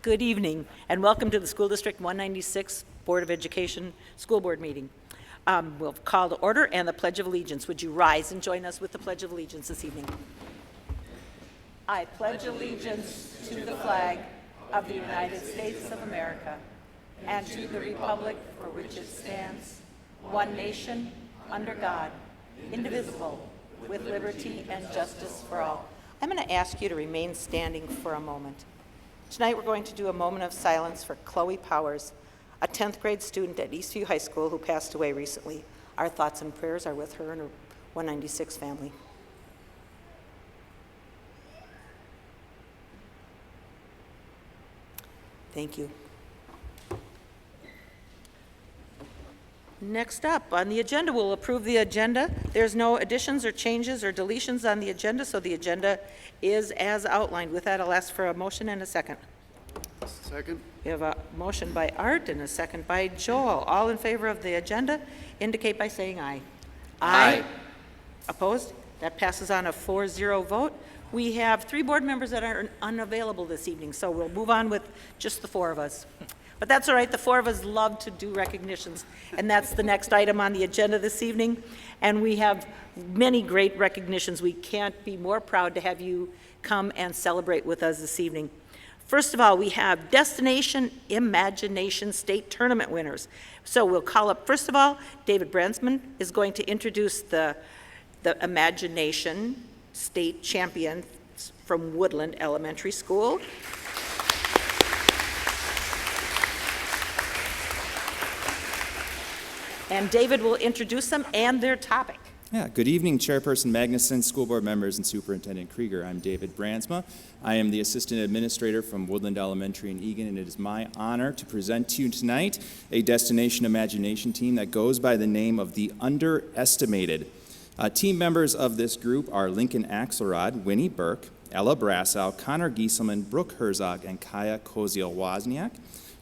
Good evening, and welcome to the School District 196 Board of Education School Board meeting. We'll call to order and the Pledge of Allegiance. Would you rise and join us with the Pledge of Allegiance this evening? I pledge allegiance to the flag of the United States of America and to the republic for which it stands, one nation, under God, indivisible, with liberty and justice for all. I'm going to ask you to remain standing for a moment. Tonight we're going to do a moment of silence for Chloe Powers, a 10th grade student at Eastview High School who passed away recently. Our thoughts and prayers are with her and her 196 family. Thank you. Next up on the agenda, we'll approve the agenda. There's no additions or changes or deletions on the agenda, so the agenda is as outlined. With that, I'll ask for a motion and a second. Second. We have a motion by Art and a second by Joel. All in favor of the agenda indicate by saying aye. Aye. Opposed? That passes on a 4-0 vote. We have 3 board members that are unavailable this evening, so we'll move on with just the 4 of us. But that's all right, the 4 of us love to do recognitions, and that's the next item on the agenda this evening. And we have many great recognitions. We can't be more proud to have you come and celebrate with us this evening. First of all, we have Destination Imagination State Tournament winners. So we'll call up, first of all, David Bransman is going to introduce the Imagination State champion from Woodland Elementary School. And David will introduce them and their topic. Yeah, good evening, Chairperson Magnuson, school board members, and Superintendent Krieger. I'm David Bransma. I am the Assistant Administrator from Woodland Elementary in Eagan, and it is my honor to present to you tonight a Destination Imagination team that goes by the name of the Underestimated. Team members of this group are Lincoln Axelrod, Winnie Burke, Ella Brassow, Connor Gieselman, Brooke Herzog, and Kaya Koziel-Wozniak.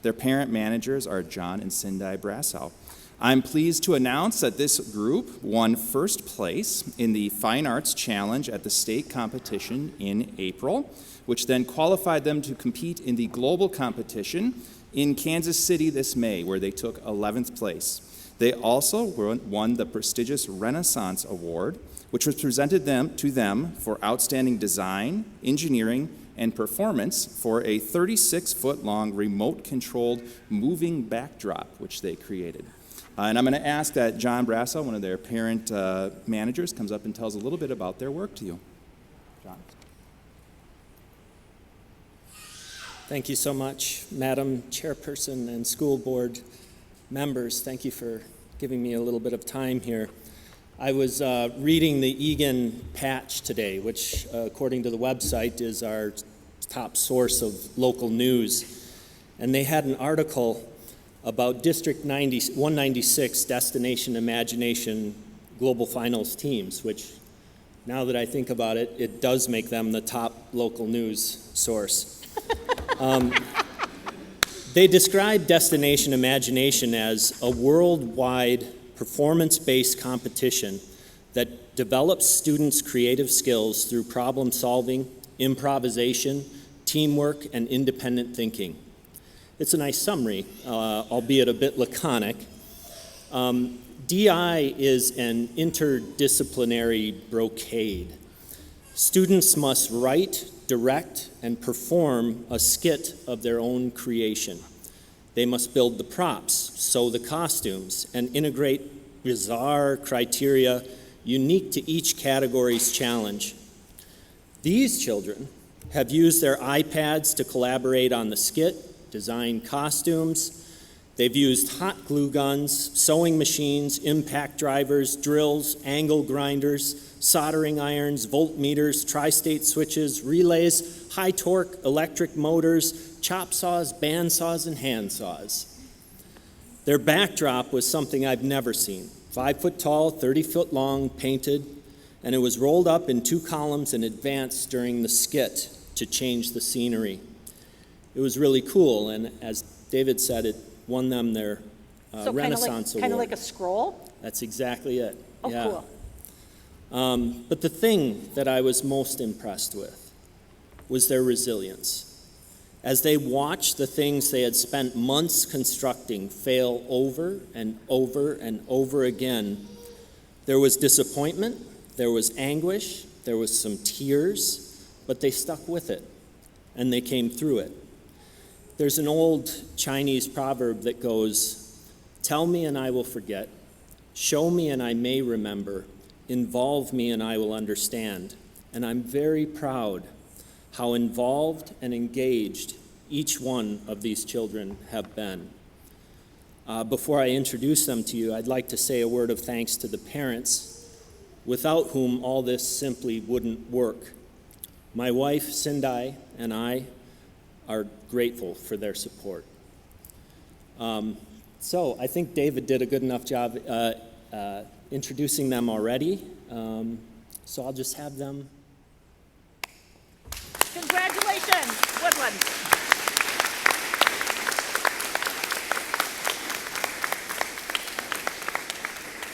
Their parent managers are John and Cindy Brassow. I'm pleased to announce that this group won first place in the Fine Arts Challenge at the state competition in April, which then qualified them to compete in the global competition in Kansas City this May, where they took 11th place. They also won the prestigious Renaissance Award, which was presented to them for outstanding design, engineering, and performance for a 36-foot-long remote-controlled moving backdrop, which they created. And I'm going to ask that John Brassow, one of their parent managers, comes up and tells a little bit about their work to you. John. Thank you so much, Madam Chairperson and school board members. Thank you for giving me a little bit of time here. I was reading the Eagan Patch today, which, according to the website, is our top source of local news. And they had an article about District 196 Destination Imagination Global Finals teams, which, now that I think about it, it does make them the top local news source. They describe Destination Imagination as a worldwide performance-based competition that develops students' creative skills through problem solving, improvisation, teamwork, and independent thinking. It's a nice summary, albeit a bit laconic. DI is an interdisciplinary brocade. Students must write, direct, and perform a skit of their own creation. They must build the props, sew the costumes, and integrate bizarre criteria unique to each category's challenge. These children have used their iPads to collaborate on the skit, design costumes. They've used hot glue guns, sewing machines, impact drivers, drills, angle grinders, soldering irons, voltmeters, tri-state switches, relays, high torque electric motors, chop saws, band saws, and hand saws. Their backdrop was something I've never seen. 5 foot tall, 30 foot long, painted, and it was rolled up in 2 columns and advanced during the skit to change the scenery. It was really cool, and as David said, it won them their Renaissance Award. Kind of like a scroll? That's exactly it. Oh, yeah. Cool. But the thing that I was most impressed with was their resilience. as they watched the things they had spent months constructing fail over and over and over again. There was disappointment, there was anguish, there was some tears, but they stuck with it, and they came through it. There's an old Chinese proverb that goes, "Tell me and I will forget, show me and I may remember, involve me and I will understand." And I'm very proud how involved and engaged each one of these children have been. Before I introduce them to you, I'd like to say a word of thanks to the parents, without whom all this simply wouldn't work. My wife, Sindai, and I are grateful for their support. So I think David did a good enough job introducing them already, so I'll just have them. Congratulations, good one.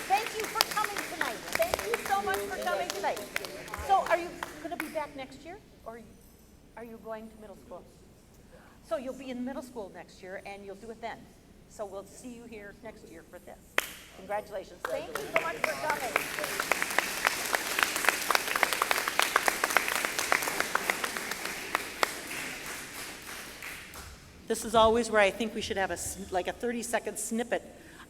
Thank you for coming tonight. Thank you so much for coming tonight. So are you going to be back next year, or are you going to middle school? So you'll be in middle school next year, and you'll do it then. So we'll see you here next year for this. Congratulations. Thank you so much for coming. This is always where I think we should have like a 30-second snippet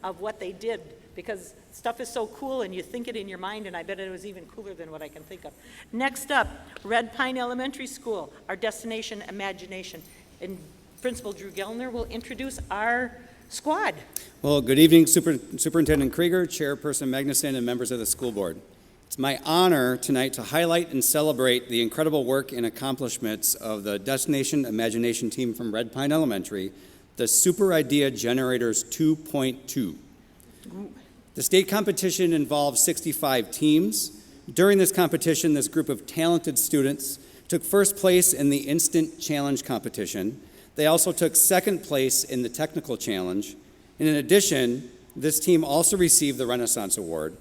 of what they did, because stuff is so cool and you think it in your mind, and I bet it was even cooler than what I can think of. Next up, Red Pine Elementary School, our destination imagination. And Principal Drew Gellner will introduce our squad. Well, good evening, Superintendent Krieger, Chairperson Magnuson, and members of the school board. It's my honor tonight to highlight and celebrate the incredible work and accomplishments of the Destination Imagination team from Red Pine Elementary, the Super Idea Generators 2.2. The state competition involved 65 teams. During this competition, this group of talented students took first place in the Instant Challenge competition. They also took second place in the Technical Challenge. And in addition, this team also received the Renaissance Award.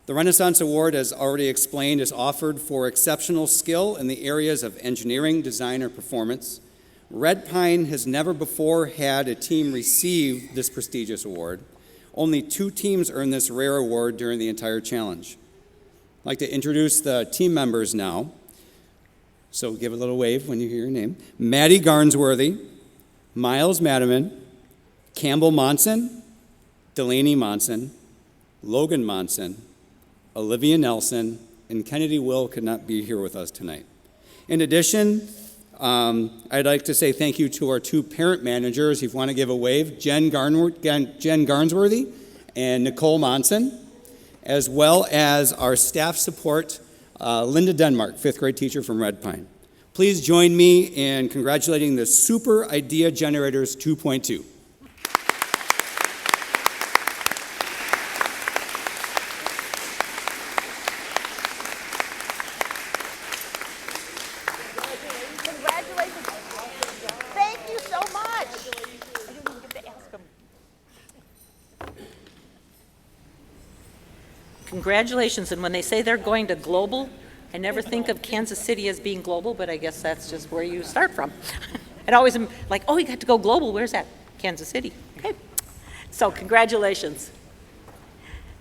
The Renaissance Award, as already explained, is offered for exceptional skill in the areas of engineering, design, or performance. Red Pine has never before had a team receive this prestigious award. Only 2 teams earned this rare award during the entire challenge. I'd like to introduce the team members now. So give a little wave when you hear your name. Maddie Garnsworthy, Miles Madiman, Campbell Monson, Delaney Monson, Logan Monson, Olivia Nelson, and Kennedy Will could not be here with us tonight. In addition, I'd like to say thank you to our 2 parent managers. If you want to give a wave, Jen Garnsworthy and Nicole Monson, as well as our staff support, Linda Denmark, 5th grade teacher from Red Pine. Please join me in congratulating the Super Idea Generators 2.2. Congratulations. Thank you so much. I didn't even get to ask them. Congratulations, and when they say they're going to global, I never think of Kansas City as being global, but I guess that's just where you start from. It always am like, oh, you got to go global. Where's that? Kansas City. Okay. So congratulations.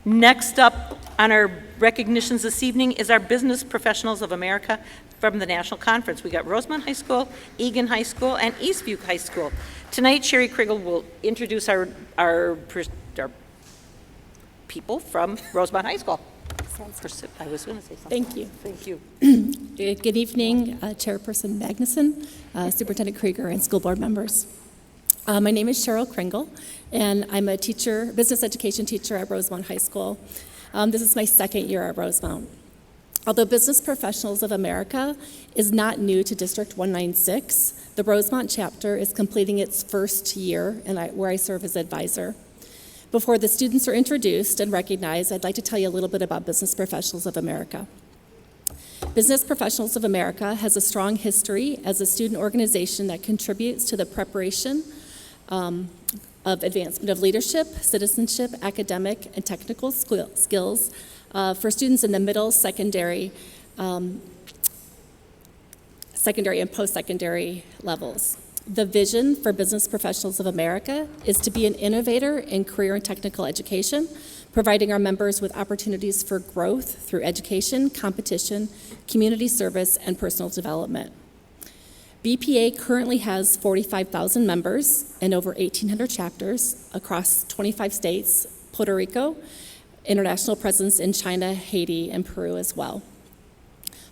Next up on our recognitions this evening is our Business Professionals of America from the National Conference. We got Rosemont High School, Egan High School, and Eastview High School. Tonight, Sherry Krigel will introduce our people from Rosemont High School. I was going to say something. Thank you. Thank you. Good evening, Chairperson Magnuson, Superintendent Krieger, and school board members. My name is Cheryl Kringle, and I'm a teacher, business education teacher at Rosemont High School. This is my 2nd year at Rosemont. Although Business Professionals of America is not new to District 196, the Rosemont chapter is completing its 1st year, where I serve as advisor. Before the students are introduced and recognized, I'd like to tell you a little bit about Business Professionals of America. Business Professionals of America has a strong history as a student organization that contributes to the preparation of advancement of leadership, citizenship, academic, and technical skills for students in the middle, secondary, and post-secondary levels. The vision for Business Professionals of America is to be an innovator in career and technical education, providing our members with opportunities for growth through education, competition, community service, and personal development. BPA currently has 45,000 members and over 1,800 chapters across 25 states, Puerto Rico, international presence in China, Haiti, and Peru as well.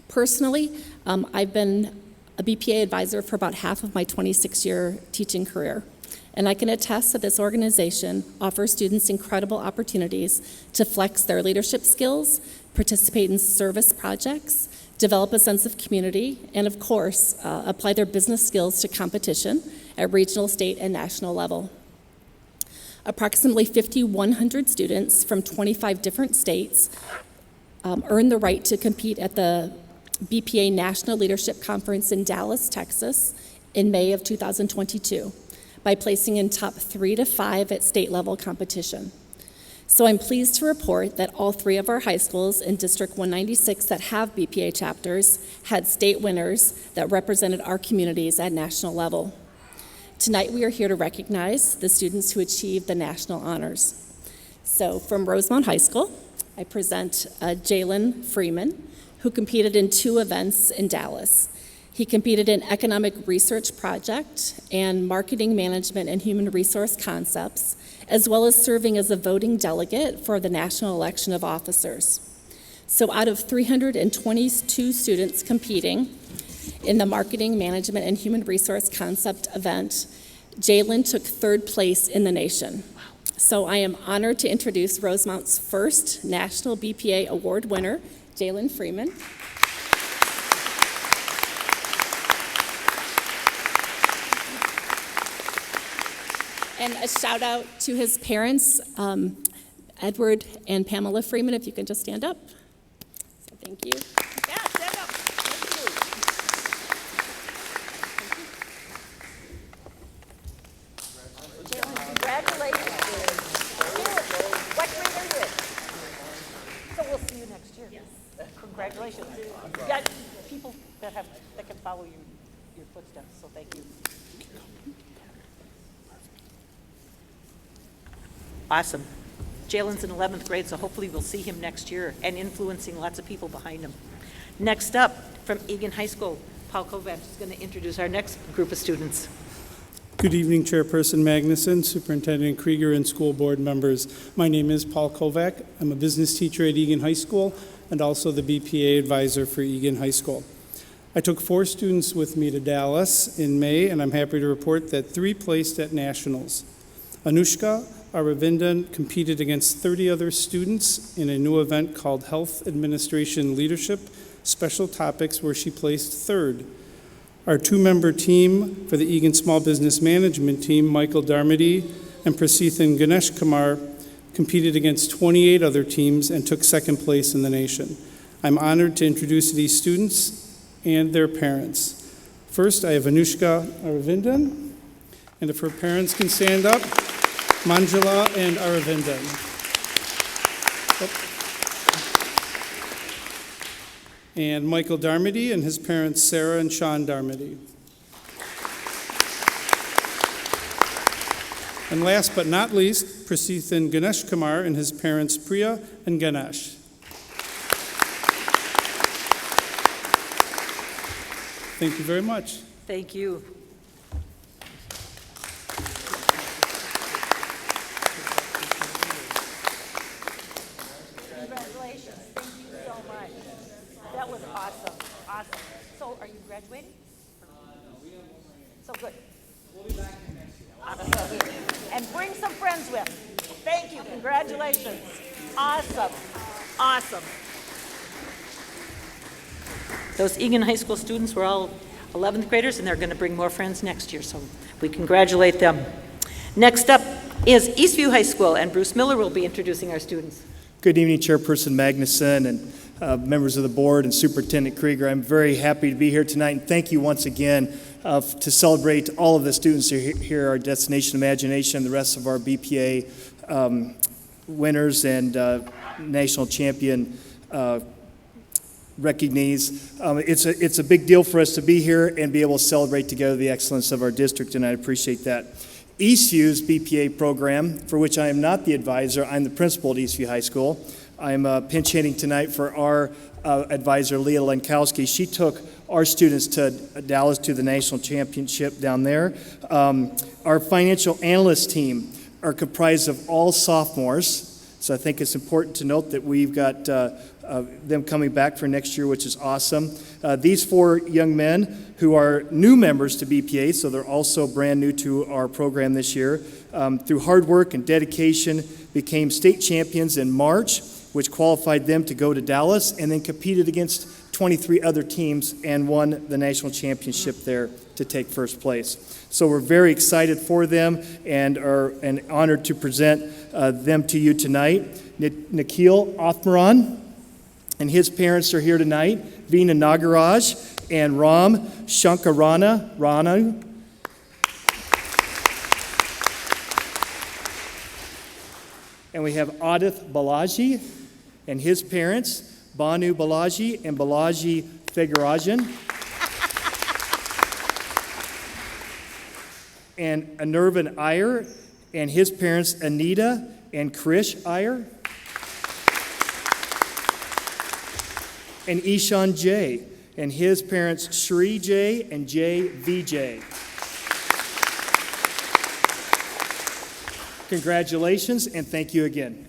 Personally, I've been a BPA advisor for about half of my 26-year teaching career, and I can attest that this organization offers students incredible opportunities to flex their leadership skills, participate in service projects, develop a sense of community, and of course, apply their business skills to competition at regional, state, and national level. Approximately 5,100 students from 25 different states earn the right to compete at the BPA National Leadership Conference in Dallas, Texas, in May of 2022 by placing in top 3 to 5 at state level competition. So I'm pleased to report that all 3 of our high schools in District 196 that have BPA chapters had state winners that represented our communities at national level. Tonight we are here to recognize the students who achieved the national honors. So from Rosemount High School, I present Jalen Freeman, who competed in 2 events in Dallas. He competed in Economic Research Project and Marketing Management and Human Resource Concepts, as well as serving as a voting delegate for the national election of officers. So out of 322 students competing in the Marketing Management and Human Resource Concept event, Jalen took 3rd place in the nation. So I am honored to introduce Rosemount's first National BPA Award winner, Jalen Freeman. And a shout out to his parents, Edward and Pamela Freeman, if you can just stand up. So thank you. Yeah, stand up. Thank you. Jalen, congratulations. What grade are you in? So we'll see you next year. Yes. Congratulations. You got people that can follow your footsteps, so thank you. Awesome. Jalen's in 11th grade, so hopefully we'll see him next year and influencing lots of people behind him. Next up, from Egan High School, Paul Kovac is going to introduce our next group of students. Good evening, Chairperson Magnuson, Superintendent Krieger, and school board members. My name is Paul Kovac. I'm a business teacher at Egan High School and also the BPA advisor for Egan High School. I took 4 students with me to Dallas in May, and I'm happy to report that 3 placed at nationals. Anushka Aravindan competed against 30 other students in a new event called Health Administration Leadership Special Topics, where she placed 3rd. Our 2-member team for the Egan Small Business Management team, Michael Darmody and Prasithan Ganesh Kumar, competed against 28 other teams and took 2nd place in the nation. I'm honored to introduce these students and their parents. First, I have Anushka Aravindan, and if her parents can stand up, Manjula and Aravindan. And Michael Darmody and his parents Sarah and Sean Darmody. And last but not least, Prasithan Ganesh Kumar and his parents Priya and Ganesh. Thank you very much. Thank you. Congratulations. Thank you so much. That was awesome. Awesome. So are you graduating? So good. We'll be back next year. And bring some friends with. Thank you. Congratulations. Awesome. Awesome. Those Egan High School students were all 11th graders, and they're going to bring more friends next year, so we congratulate them. Next up is Eastview High School, and Bruce Miller will be introducing our students. Good evening, Chairperson Magnuson and members of the board and Superintendent Krieger. I'm very happy to be here tonight, and thank you once again to celebrate all of the students who are here, our Destination Imagination, the rest of our BPA winners and national champion recognize. It's a big deal for us to be here and be able to celebrate together the excellence of our district, and I appreciate that. Eastview's BPA program, for which I am not the advisor, I'm the principal at Eastview High School. I'm pinch hitting tonight for our advisor, Leah Lenkowski. She took our students to Dallas to the national championship down there. Our financial analyst team are comprised of all sophomores, so I think it's important to note that we've got them coming back for next year, which is awesome. These 4 young men who are new members to BPA, so they're also brand new to our program this year, through hard work and dedication, became state champions in March, which qualified them to go to Dallas, and then competed against 23 other teams and won the national championship there to take first place. So we're very excited for them and are honored to present them to you tonight. Nikhil Othmaran and his parents are here tonight, Veena Nagaraj and Ram Shankarana Rana. And we have Adith Balaji and his parents, Banu Balaji and Balaji Fegarajan. And Anirvan Iyer and his parents, Anita and Krish Iyer. And Ishan J and his parents, Shri J and Jay VJ. Congratulations and thank you again.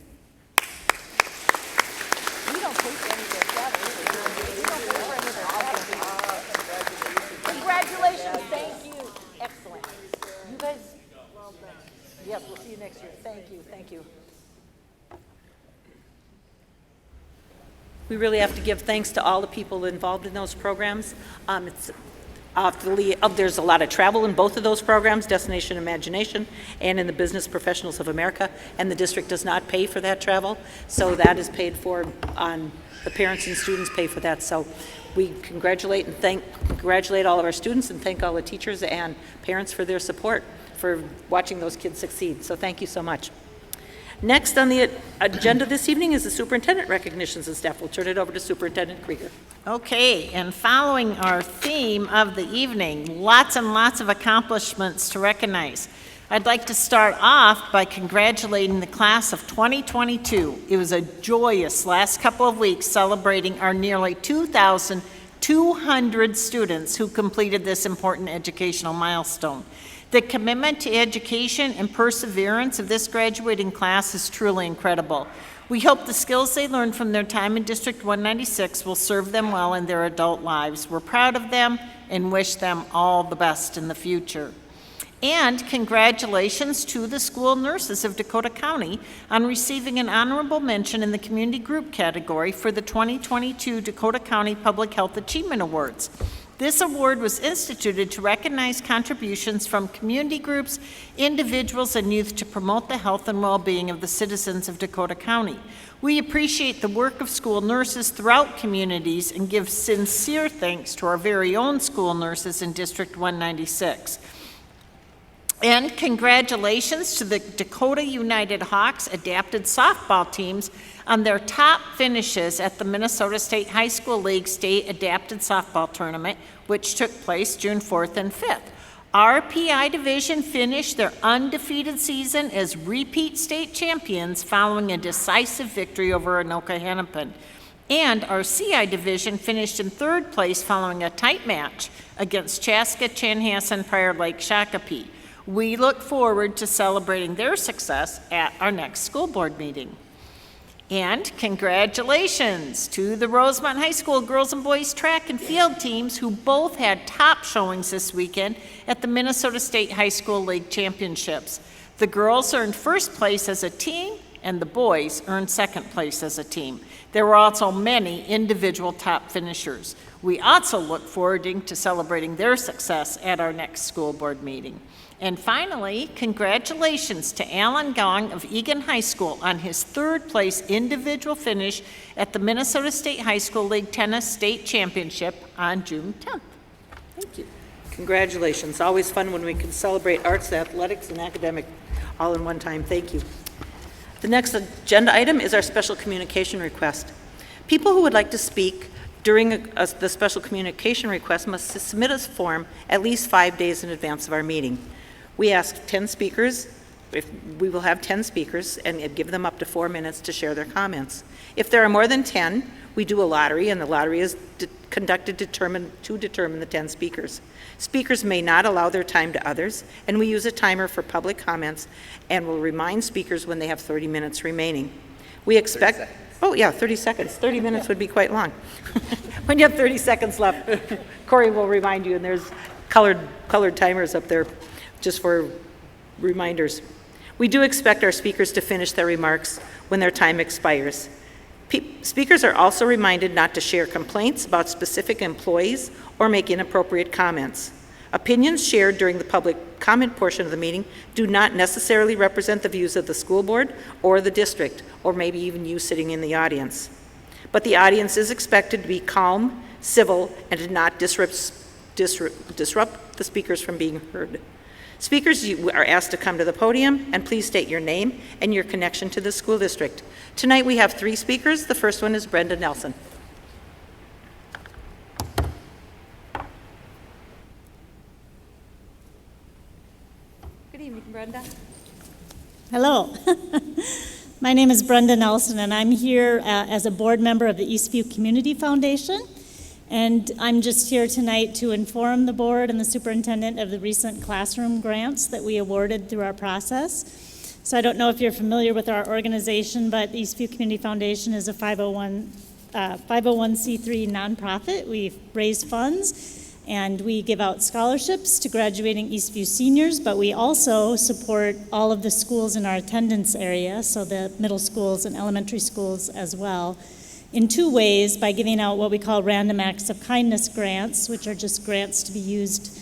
Congratulations, thank you. Excellent. You guys, yes, we'll see you next year. Thank you, thank you. We really have to give thanks to all the people involved in those programs. There's a lot of travel in both of those programs, Destination Imagination and in the Business Professionals of America, and the district does not pay for that travel, so that is paid for on the parents and students pay for that. So we congratulate all of our students and thank all the teachers and parents for their support for watching those kids succeed. So thank you so much. Next on the agenda this evening is the superintendent recognitions and staff. We'll turn it over to Superintendent Krieger. Okay, and following our theme of the evening, lots and lots of accomplishments to recognize. I'd like to start off by congratulating the class of 2022. It was a joyous last couple of weeks celebrating our nearly 2,200 students who completed this important educational milestone. The commitment to education and perseverance of this graduating class is truly incredible. We hope the skills they learned from their time in District 196 will serve them well in their adult lives. We're proud of them and wish them all the best in the future. And congratulations to the school nurses of Dakota County on receiving an honorable mention in the community group category for the 2022 Dakota County Public Health Achievement Awards. This award was instituted to recognize contributions from community groups, individuals, and youth to promote the health and well-being of the citizens of Dakota County. We appreciate the work of school nurses throughout communities and give sincere thanks to our very own school nurses in District 196. And congratulations to the Dakota United Hawks adapted softball teams on their top finishes at the Minnesota State High School League State Adapted Softball Tournament, which took place June 4th and 5th. Our PI division finished their undefeated season as repeat state champions following a decisive victory over Anoka Hennepin. And our CI division finished in third place following a tight match against Chaska, Chanhassen, Prior Lake, Shakopee. We look forward to celebrating their success at our next school board meeting. And congratulations to the Rosemont High School girls and boys track and field teams who both had top showings this weekend at the Minnesota State High School League Championships. The girls earned first place as a team and the boys earned second place as a team. There were also many individual top finishers. We also look forward to celebrating their success at our next school board meeting. And finally, congratulations to Alan Gong of Egan High School on his third place individual finish at the Minnesota State High School League Tennis State Championship on June 10th. Thank you. Congratulations. Always fun when we can celebrate arts, athletics, and academic all in one time. Thank you. The next agenda item is our special communication request. People who would like to speak during the special communication request must submit a form at least 5 days in advance of our meeting. We ask 10 speakers, we will have 10 speakers, and give them up to 4 minutes to share their comments. If there are more than 10, we do a lottery, and the lottery is conducted to determine the 10 speakers. Speakers may not allow their time to others, and we use a timer for public comments and will remind speakers when they have 30 minutes remaining. We expect, 30 seconds. 30 minutes would be quite long. When you have 30 seconds left, Corey will remind you, and there's colored timers up there just for reminders. We do expect our speakers to finish their remarks when their time expires. Speakers are also reminded not to share complaints about specific employees or make inappropriate comments. Opinions shared during the public comment portion of the meeting do not necessarily represent the views of the school board or the district, or maybe even you sitting in the audience. But the audience is expected to be calm, civil, and to not disrupt the speakers from being heard. Speakers, you are asked to come to the podium and please state your name and your connection to the school district. Tonight we have 3 speakers. The first one is Brenda Nelson. Good evening, Brenda. Hello. My name is Brenda Nelson, and I'm here as a board member of the Eastview Community Foundation. And I'm just here tonight to inform the board and the superintendent of the recent classroom grants that we awarded through our process. So I don't know if you're familiar with our organization, but the Eastview Community Foundation is a 501c3 nonprofit. We've raised funds and we give out scholarships to graduating Eastview seniors, but we also support all of the schools in our attendance area, so the middle schools and elementary schools as well, in 2 ways: by giving out what we call random acts of kindness grants, which are just grants to be used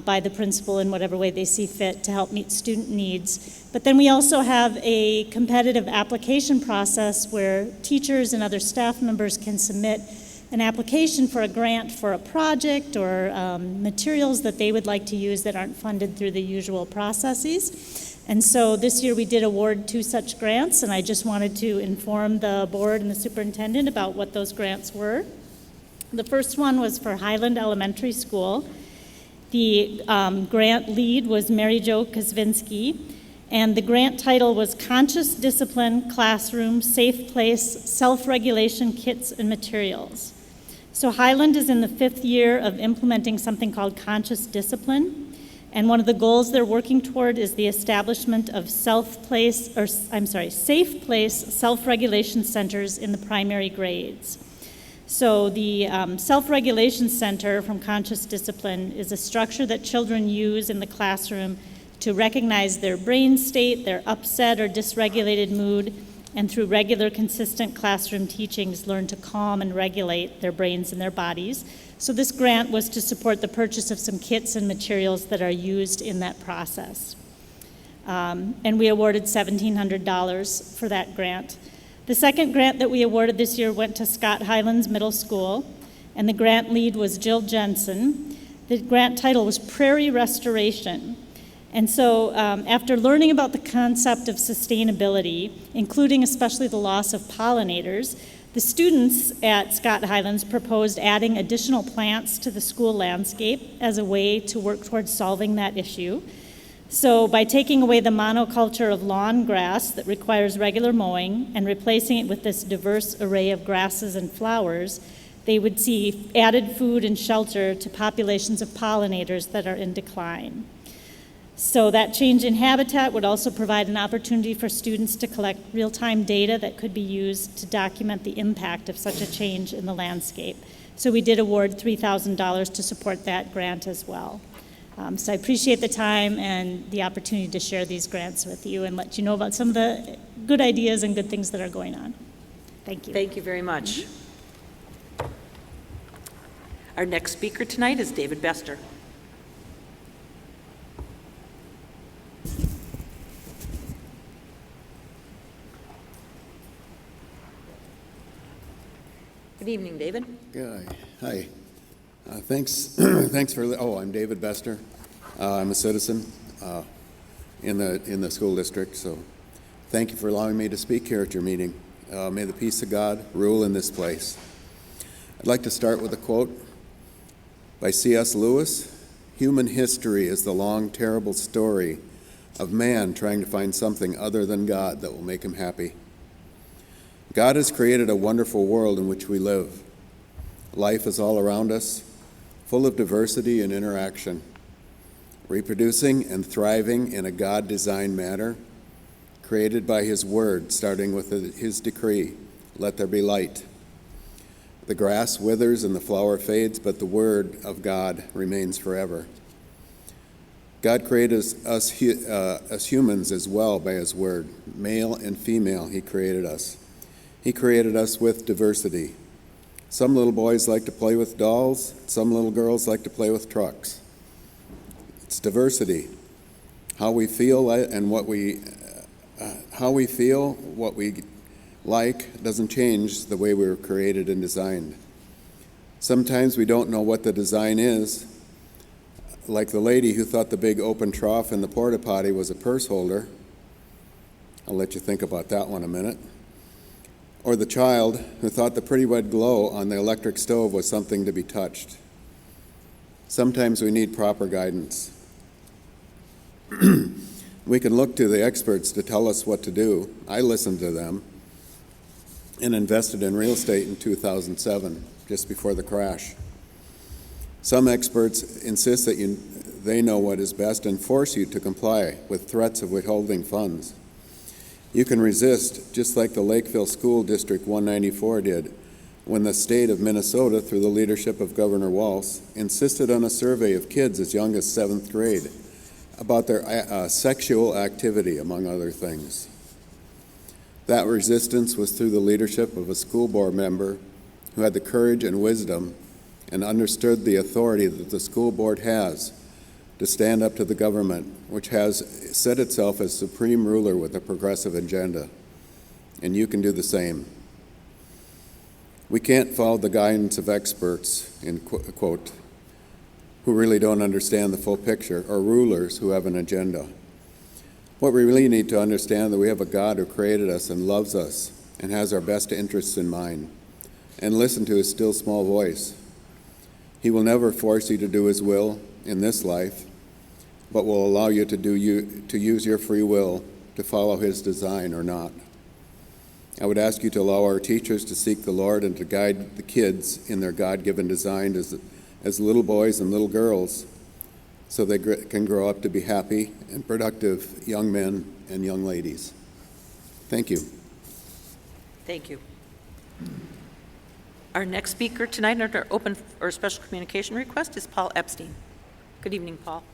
by the principal in whatever way they see fit to help meet student needs. But then we also have a competitive application process where teachers and other staff members can submit an application for a grant for a project or materials that they would like to use that aren't funded through the usual processes. And so this year we did award 2 such grants, and I just wanted to inform the board and the superintendent about what those grants were. The first one was for Highland Elementary School. The grant lead was Mary Jo Kozvinsky, and the grant title was Conscious Discipline Classroom Safe Place Self-Regulation Kits and Materials. So Highland is in the 5th year of implementing something called Conscious Discipline. And one of the goals they're working toward is the establishment of safe place self-regulation centers in the primary grades. So the Self-Regulation Center from Conscious Discipline is a structure that children use in the classroom to recognize their brain state, their upset or dysregulated mood, and through regular, consistent classroom teachings, learn to calm and regulate their brains and their bodies. So this grant was to support the purchase of some kits and materials that are used in that process. And we awarded $1,700 for that grant. The second grant that we awarded this year went to Scott Highlands Middle School, and the grant lead was Jill Jensen. The grant title was Prairie Restoration. And so after learning about the concept of sustainability, including especially the loss of pollinators, the students at Scott Highlands proposed adding additional plants to the school landscape as a way to work towards solving that issue. So by taking away the monoculture of lawn grass that requires regular mowing and replacing it with this diverse array of grasses and flowers, they would see added food and shelter to populations of pollinators that are in decline. So that change in habitat would also provide an opportunity for students to collect real-time data that could be used to document the impact of such a change in the landscape. So we did award $3,000 to support that grant as well. So I appreciate the time and the opportunity to share these grants with you and let you know about some of the good ideas and good things that are going on. Thank you. Thank you very much. Our next speaker tonight is David Bester. Good evening, David. Hi. Thanks. Thanks for. I'm David Bester. I'm a citizen in the school district. So, thank you for allowing me to speak here at your meeting. May the peace of God rule in this place. I'd like to start with a quote by C.S. Lewis. "Human history is the long, terrible story of man trying to find something other than God that will make him happy." God has created a wonderful world in which we live. Life is all around us, full of diversity and interaction, reproducing and thriving in a God-designed manner, created by His Word, starting with His decree, "Let there be light." The grass withers and the flower fades, but the Word of God remains forever. God created us humans as well by His Word. Male and female, He created us. He created us with diversity. Some little boys like to play with dolls. Some little girls like to play with trucks. It's diversity. How we feel and what we like doesn't change the way we were created and designed. Sometimes we don't know what the design is, like the lady who thought the big open trough in the porta potty was a purse holder. I'll let you think about that one a minute. Or the child who thought the pretty red glow on the electric stove was something to be touched. Sometimes we need proper guidance. We can look to the experts to tell us what to do. I listened to them and invested in real estate in 2007, just before the crash. Some experts insist that they know what is best and force you to comply with threats of withholding funds. You can resist, just like the Lakeville School District 194 did, when the state of Minnesota, through the leadership of Governor Walz, insisted on a survey of kids as young as 7th grade about their sexual activity, among other things. That resistance was through the leadership of a school board member who had the courage and wisdom and understood the authority that the school board has to stand up to the government, which has set itself as supreme ruler with a progressive agenda. And you can do the same. We can't follow the guidance of experts, in quote, who really don't understand the full picture, or rulers who have an agenda. What we really need to understand is that we have a God who created us and loves us and has our best interests in mind, and listen to His still small voice. He will never force you to do His will in this life, but will allow you to use your free will to follow His design or not. I would ask you to allow our teachers to seek the Lord and to guide the kids in their God-given design as little boys and little girls, so they can grow up to be happy and productive young men and young ladies. Thank you. Thank you. Our next speaker tonight under open or special communication request is Paul Epstein. Good evening, Paul.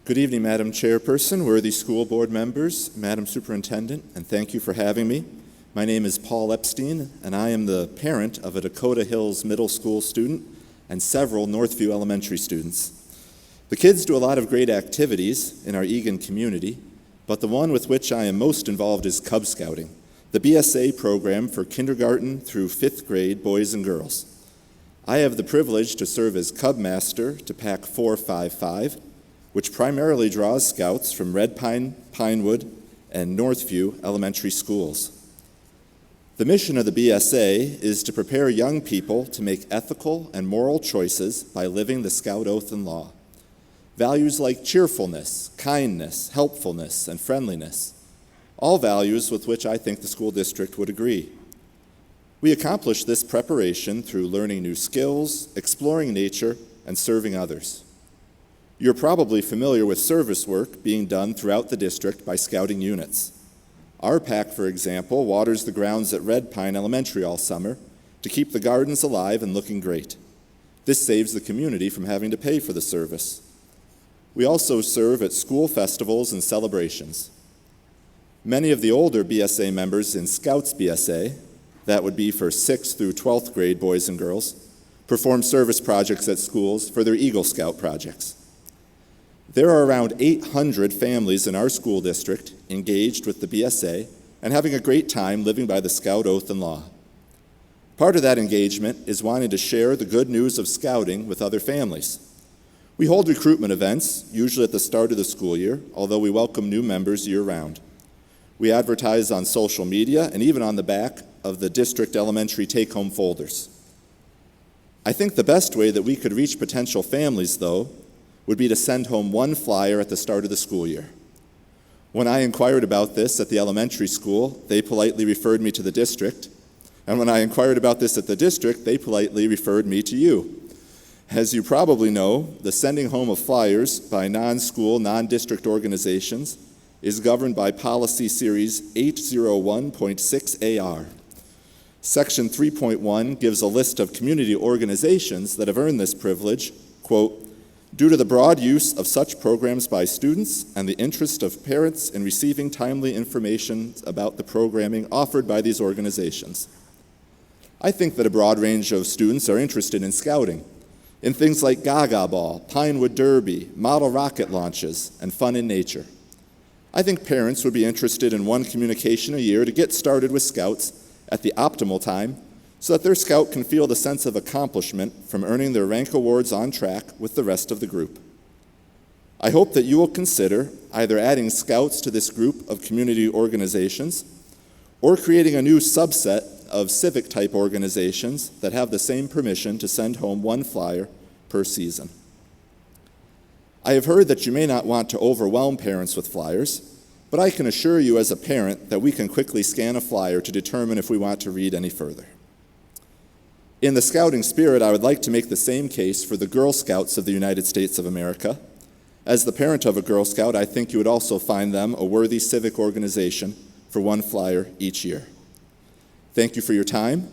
Good evening, Madam Chairperson, worthy school board members, Madam Superintendent, and thank you for having me. My name is Paul Epstein, and I am the parent of a Dakota Hills Middle School student and several Northview Elementary students. The kids do a lot of great activities in our Eagan community, but the one with which I am most involved is Cub Scouting, the BSA program for kindergarten through 5th grade boys and girls. I have the privilege to serve as Cub Master to Pack 455, which primarily draws scouts from Red Pine, Pinewood, and Northview elementary schools. The mission of the BSA is to prepare young people to make ethical and moral choices by living the Scout Oath and Law. Values like cheerfulness, kindness, helpfulness, and friendliness, all values with which I think the school district would agree. We accomplish this preparation through learning new skills, exploring nature, and serving others. You're probably familiar with service work being done throughout the district by scouting units. Our pack, for example, waters the grounds at Red Pine Elementary all summer to keep the gardens alive and looking great. This saves the community from having to pay for the service. We also serve at school festivals and celebrations. Many of the older BSA members in Scouts BSA, that would be for 6th through 12th grade boys and girls, perform service projects at schools for their Eagle Scout projects. There are around 800 families in our school district engaged with the BSA and having a great time living by the Scout Oath and Law. Part of that engagement is wanting to share the good news of scouting with other families. We hold recruitment events, usually at the start of the school year, although we welcome new members year-round. We advertise on social media and even on the back of the district elementary take-home folders. I think the best way that we could reach potential families, though, would be to send home one flyer at the start of the school year. When I inquired about this at the elementary school, they politely referred me to the district. And when I inquired about this at the district, they politely referred me to you. As you probably know, the sending home of flyers by non-school, non-district organizations is governed by Policy Series 801.6AR. Section 3.1 gives a list of community organizations that have earned this privilege, quote, due to the broad use of such programs by students and the interest of parents in receiving timely information about the programming offered by these organizations. I think that a broad range of students are interested in scouting, in things like Gaga Ball, Pinewood Derby, model rocket launches, and fun in nature. I think parents would be interested in one communication a year to get started with Scouts at the optimal time so that their Scout can feel the sense of accomplishment from earning their rank awards on track with the rest of the group. I hope that you will consider either adding Scouts to this group of community organizations or creating a new subset of civic-type organizations that have the same permission to send home one flyer per season. I have heard that you may not want to overwhelm parents with flyers, but I can assure you as a parent that we can quickly scan a flyer to determine if we want to read any further. In the scouting spirit, I would like to make the same case for the Girl Scouts of the United States of America. As the parent of a Girl Scout, I think you would also find them a worthy civic organization for one flyer each year. Thank you for your time.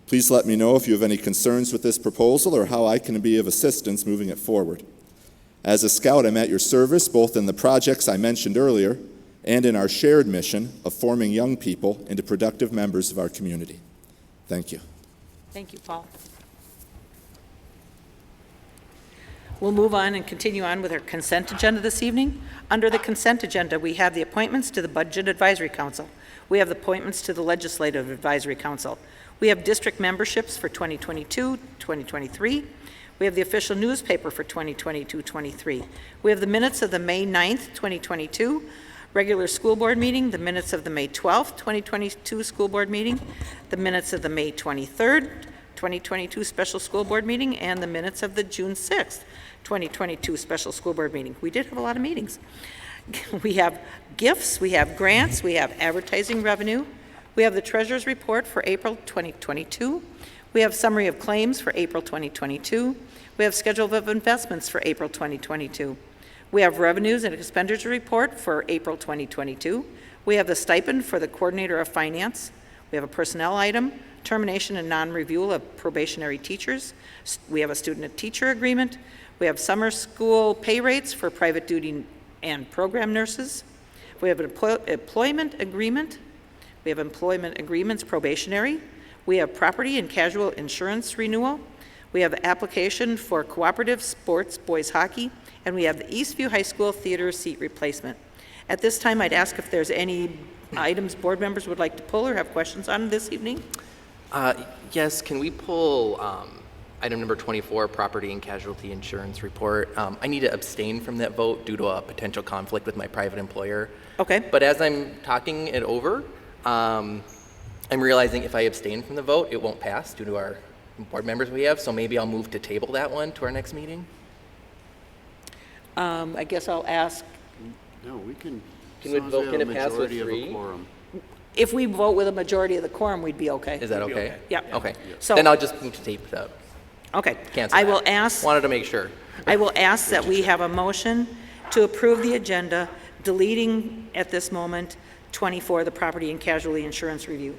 Please let me know if you have any concerns with this proposal or how I can be of assistance moving it forward. As a Scout, I'm at your service both in the projects I mentioned earlier and in our shared mission of forming young people into productive members of our community. Thank you. Thank you, Paul. We'll move on and continue on with our consent agenda this evening. Under the consent agenda, we have the appointments to the Budget Advisory Council. We have the appointments to the Legislative Advisory Council. We have district memberships for 2022, 2023. We have the official newspaper for 2022-23. We have the minutes of the May 9th, 2022 regular school board meeting, the minutes of the May 12th, 2022 school board meeting, the minutes of the May 23rd, 2022 special school board meeting, and the minutes of the June 6th, 2022 special school board meeting. We did have a lot of meetings. We have gifts, we have grants, we have advertising revenue, we have the treasurer's report for April 2022, we have summary of claims for April 2022, we have schedule of investments for April 2022. We have revenues and expenditure report for April 2022. We have the stipend for the coordinator of finance. We have a personnel item, termination and non-review of probationary teachers. We have a student and teacher agreement. We have summer school pay rates for private duty and program nurses. We have an employment agreement. We have employment agreements probationary. We have property and casual insurance renewal. We have application for cooperative sports boys hockey. And we have the Eastview High School theater seat replacement. At this time, I'd ask if there's any items board members would like to pull or have questions on this evening. Yes, can we pull item number 24, property and casualty insurance report? I need to abstain from that vote due to a potential conflict with my private employer. Okay. But as I'm talking it over, I'm realizing if I abstain from the vote, it won't pass due to our board members we have, so maybe I'll move to table that one to our next meeting. I guess I'll ask, No, we can. Can we vote, can it pass with 3? if we vote with a majority of the quorum, we'd be okay. Is that okay? Yeah. Okay. So- Then I'll just move to tape it up. Okay. Cancel I that. will ask, Wanted to make sure. I will ask that we have a motion to approve the agenda, deleting at this moment 24, the property and casualty insurance review.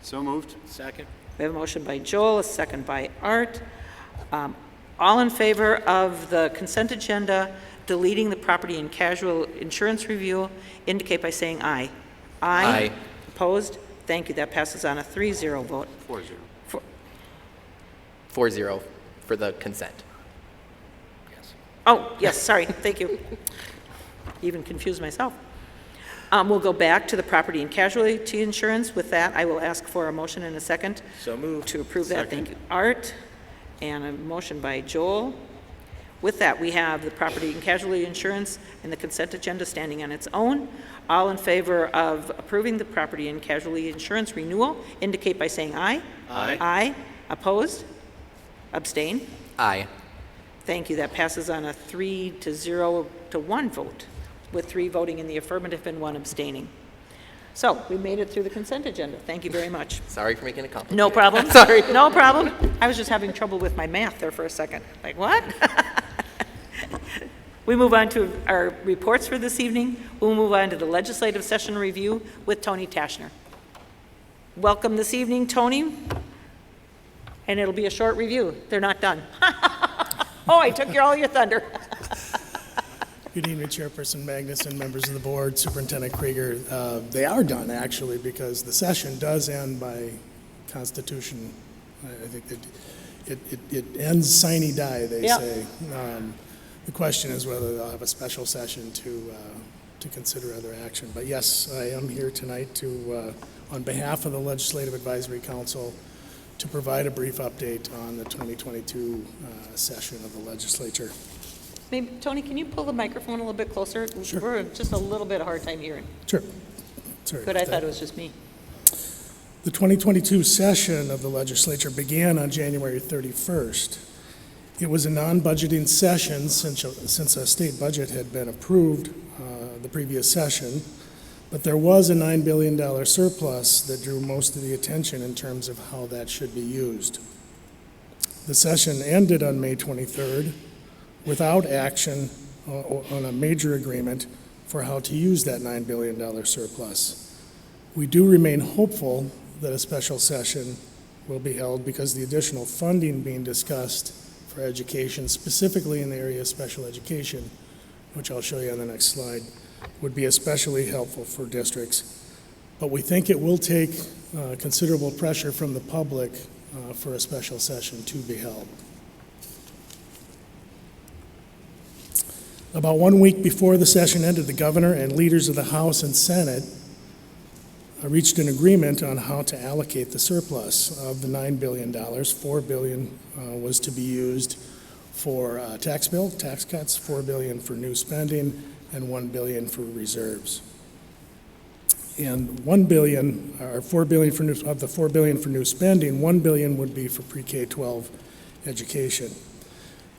So moved. Second. We have a motion by Joel, a second by Art. All in favor of the consent agenda, deleting the property and casual insurance review, indicate by saying aye. Aye. Opposed? Thank you. That passes on a 3-0 vote. 4-0. 4-0 for the consent. Oh, yes, sorry. Thank you. Even confused myself. We'll go back to the property and casualty insurance. With that, I will ask for a motion and a second. So moved. To approve that. Thank you, Art. And a motion by Joel. With that, we have the property and casualty insurance and the consent agenda standing on its own. All in favor of approving the property and casualty insurance renewal indicate by saying aye. Aye. Aye. Opposed? Abstain? Aye. Thank you. That passes on a 3-0 to 1 vote, with 3 voting in the affirmative and 1 abstaining. So we made it through the consent agenda. Thank you very much. Sorry for making it complicated. No problem. Sorry. No problem. I was just having trouble with my math there for a second. Like, what? We move on to our reports for this evening. We'll move on to the legislative session review with Tony Tashner. Welcome this evening, Tony. And it'll be a short review. They're not done. Oh, I took all your thunder. Good evening, Chairperson Magnuson, members of the board, Superintendent Krieger. They are done, actually, because the session does end by Constitution. I think that it ends sine die, they say. The question is whether they'll have a special session to consider other action. But yes, I am here tonight to, on behalf of the Legislative Advisory Council, to provide a brief update on the 2022 session of the legislature. Maybe, Tony, can you pull the microphone a little bit closer? Sure. We're having just a little bit of hard time hearing. Sure. Sorry. Good, I thought it was just me. The 2022 session of the legislature began on January 31st. It was a non-budgeting session since a state budget had been approved the previous session, but there was a $9 billion surplus that drew most of the attention in terms of how that should be used. The session ended on May 23rd without action on a major agreement for how to use that $9 billion surplus. We do remain hopeful that a special session will be held because the additional funding being discussed for education, specifically in the area of special education, which I'll show you on the next slide, would be especially helpful for districts. But we think it will take considerable pressure from the public for a special session to be held. About 1 week before the session ended, the governor and leaders of the House and Senate reached an agreement on how to allocate the surplus of the $9 billion. $4 billion was to be used for tax cuts, $4 billion for new spending, and $1 billion for reserves. And $1 billion, or $4 billion for new, of the $4 billion for new spending, $1 billion would be for pre-K-12 education.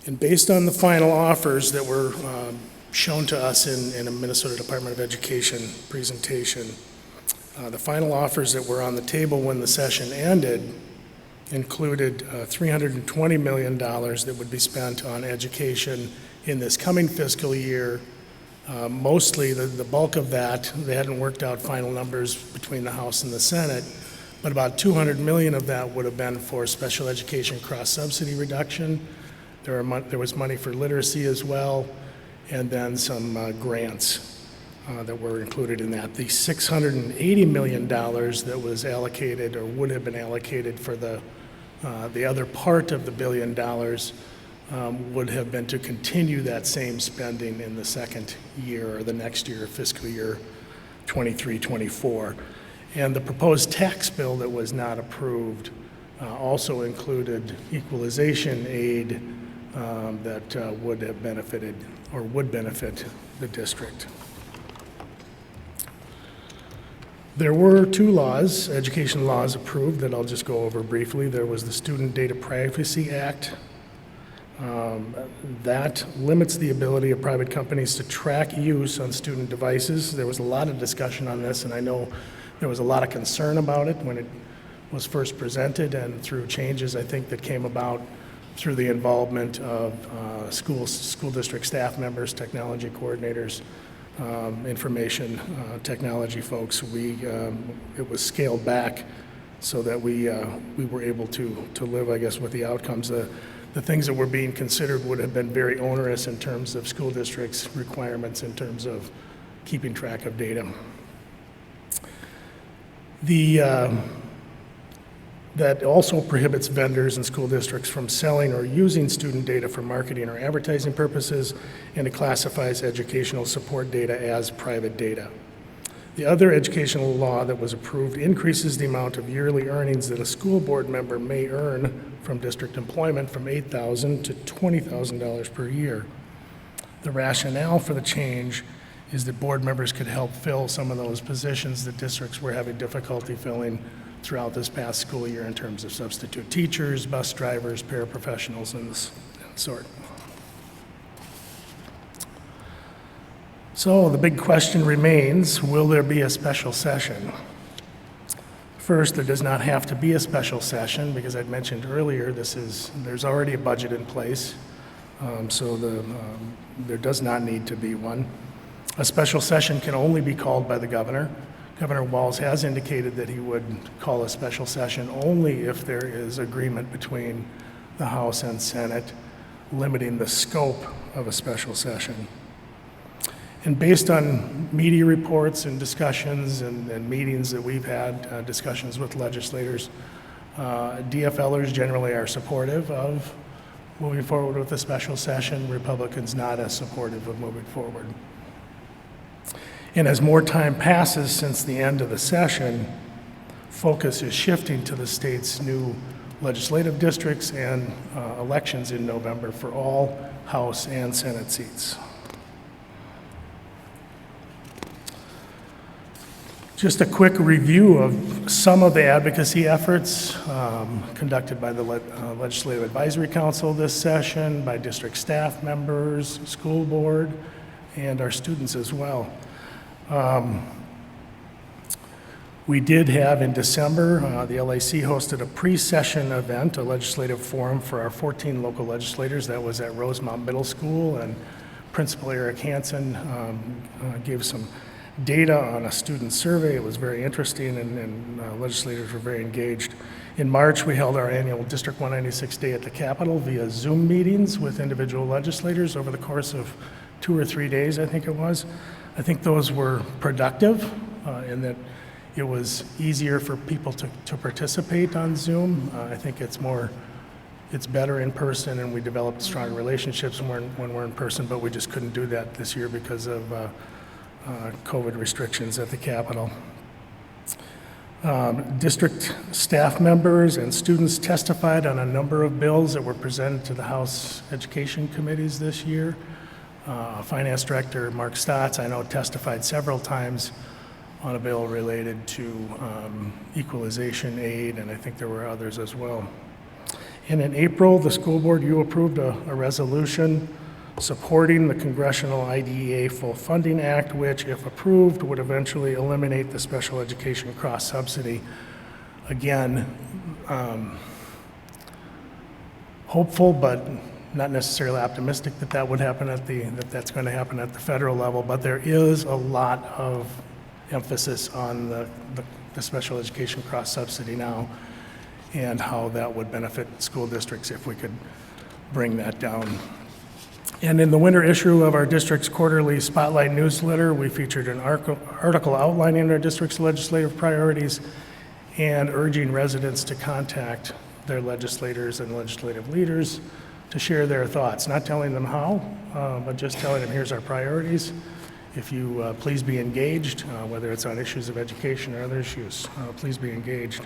And based on the final offers that were shown to us in a Minnesota Department of Education presentation, the final offers that were on the table when the session ended included $320 million that would be spent on education in this coming fiscal year. Mostly the bulk of that, they hadn't worked out final numbers between the House and the Senate, but about $200 million of that would have been for special education cross-subsidy reduction. There was money for literacy as well, and then some grants that were included in that. The $680 million that was allocated or would have been allocated for the other part of the $1 billion would have been to continue that same spending in the second year or the next year, fiscal year 23-24. And the proposed tax bill that was not approved also included equalization aid that would have benefited or would benefit the district. There were 2 laws, education laws approved that I'll just go over briefly. There was the Student Data Privacy Act. That limits the ability of private companies to track use on student devices. There was a lot of discussion on this, and I know there was a lot of concern about it when it was first presented, and through changes I think that came about through the involvement of school district staff members, technology coordinators, information technology folks. It was scaled back so that we were able to live, I guess, with the outcomes. The things that were being considered would have been very onerous in terms of school districts' requirements in terms of keeping track of data. That also prohibits vendors and school districts from selling or using student data for marketing or advertising purposes, and it classifies educational support data as private data. The other educational law that was approved increases the amount of yearly earnings that a school board member may earn from district employment from $8,000 to $20,000 per year. The rationale for the change is that board members could help fill some of those positions that districts were having difficulty filling throughout this past school year in terms of substitute teachers, bus drivers, paraprofessionals, and the sort. So the big question remains, will there be a special session? First, there does not have to be a special session because I'd mentioned earlier there's already a budget in place, so there does not need to be one. A special session can only be called by the governor. Governor Walz has indicated that he would call a special session only if there is agreement between the House and Senate limiting the scope of a special session. And based on media reports and discussions and meetings that we've had, discussions with legislators, DFLers generally are supportive of moving forward with a special session. Republicans not as supportive of moving forward. And as more time passes since the end of the session, focus is shifting to the state's new legislative districts and elections in November for all House and Senate seats. Just a quick review of some of the advocacy efforts conducted by the Legislative Advisory Council this session, by district staff members, school board, and our students as well. We did have in December, the LAC hosted a pre-session event, a legislative forum for our 14 local legislators. That was at Rosemount Middle School, and Principal Eric Hansen gave some data on a student survey. It was very interesting, and legislators were very engaged. In March, we held our annual District 196 Day at the Capitol via Zoom meetings with individual legislators over the course of 2 or 3 days, I think it was. I think those were productive in that it was easier for people to participate on Zoom. I think it's better in person, and we developed stronger relationships when we're in person, but we just couldn't do that this year because of COVID restrictions at the Capitol. District staff members and students testified on a number of bills that were presented to the House Education Committees this year. Finance Director Mark Stotts, I know, testified several times on a bill related to equalization aid, and I think there were others as well. And in April, the school board, you approved a resolution supporting the Congressional IDEA Full Funding Act, which, if approved, would eventually eliminate the special education cross-subsidy. Again, hopeful, but not necessarily optimistic that that would happen that's going to happen at the federal level, but there is a lot of emphasis on the special education cross-subsidy now and how that would benefit school districts if we could bring that down. And in the winter issue of our district's quarterly Spotlight newsletter, we featured an article outlining our district's legislative priorities and urging residents to contact their legislators and legislative leaders to share their thoughts, not telling them how, but just telling them, here's our priorities. If you please be engaged, whether it's on issues of education or other issues, please be engaged.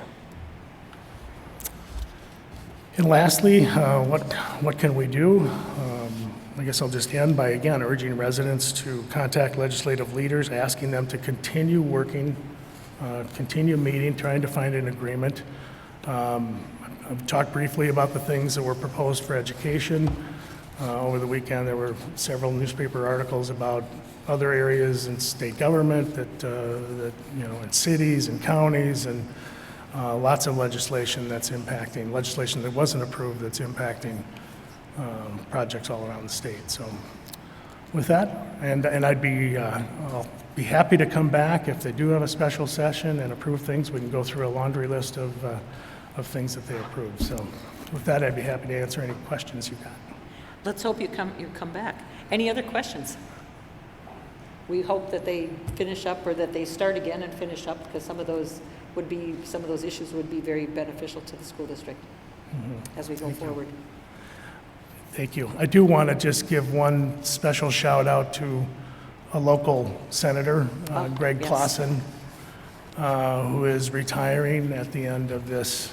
And lastly, what can we do? I guess I'll just end by, again, urging residents to contact legislative leaders, asking them to continue working, continue meeting, trying to find an agreement. I've talked briefly about the things that were proposed for education. Over the weekend, there were several newspaper articles about other areas in state government that in cities and counties, and lots of legislation legislation that wasn't approved that's impacting projects all around the state. So with that, and I'll be happy to come back if they do have a special session and approve things. We can go through a laundry list of things that they approve. So with that, I'd be happy to answer any questions you've got. Let's hope you come back. Any other questions? We hope that they finish up, or that they start again and finish up, because some of those issues would be very beneficial to the school district as we go forward. Thank you. I do want to just give one special shout out to a local senator, Greg yes. Clausen, who is retiring at the end of this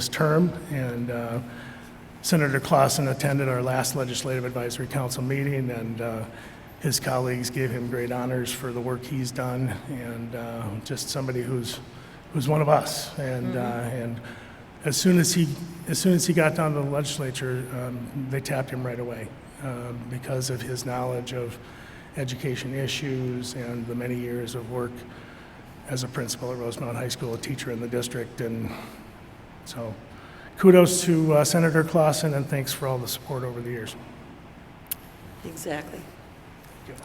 term. And Senator Clausen attended our last Legislative Advisory Council meeting, and his colleagues gave him great honors for the work he's done, and just somebody who's one of us. And as soon as he got down to the legislature, they tapped him right away because of his knowledge of education issues and the many years of work as a principal at Rosemount High School, a teacher in the district. And so kudos to Senator Clausen, and thanks for all the support over the years. Exactly.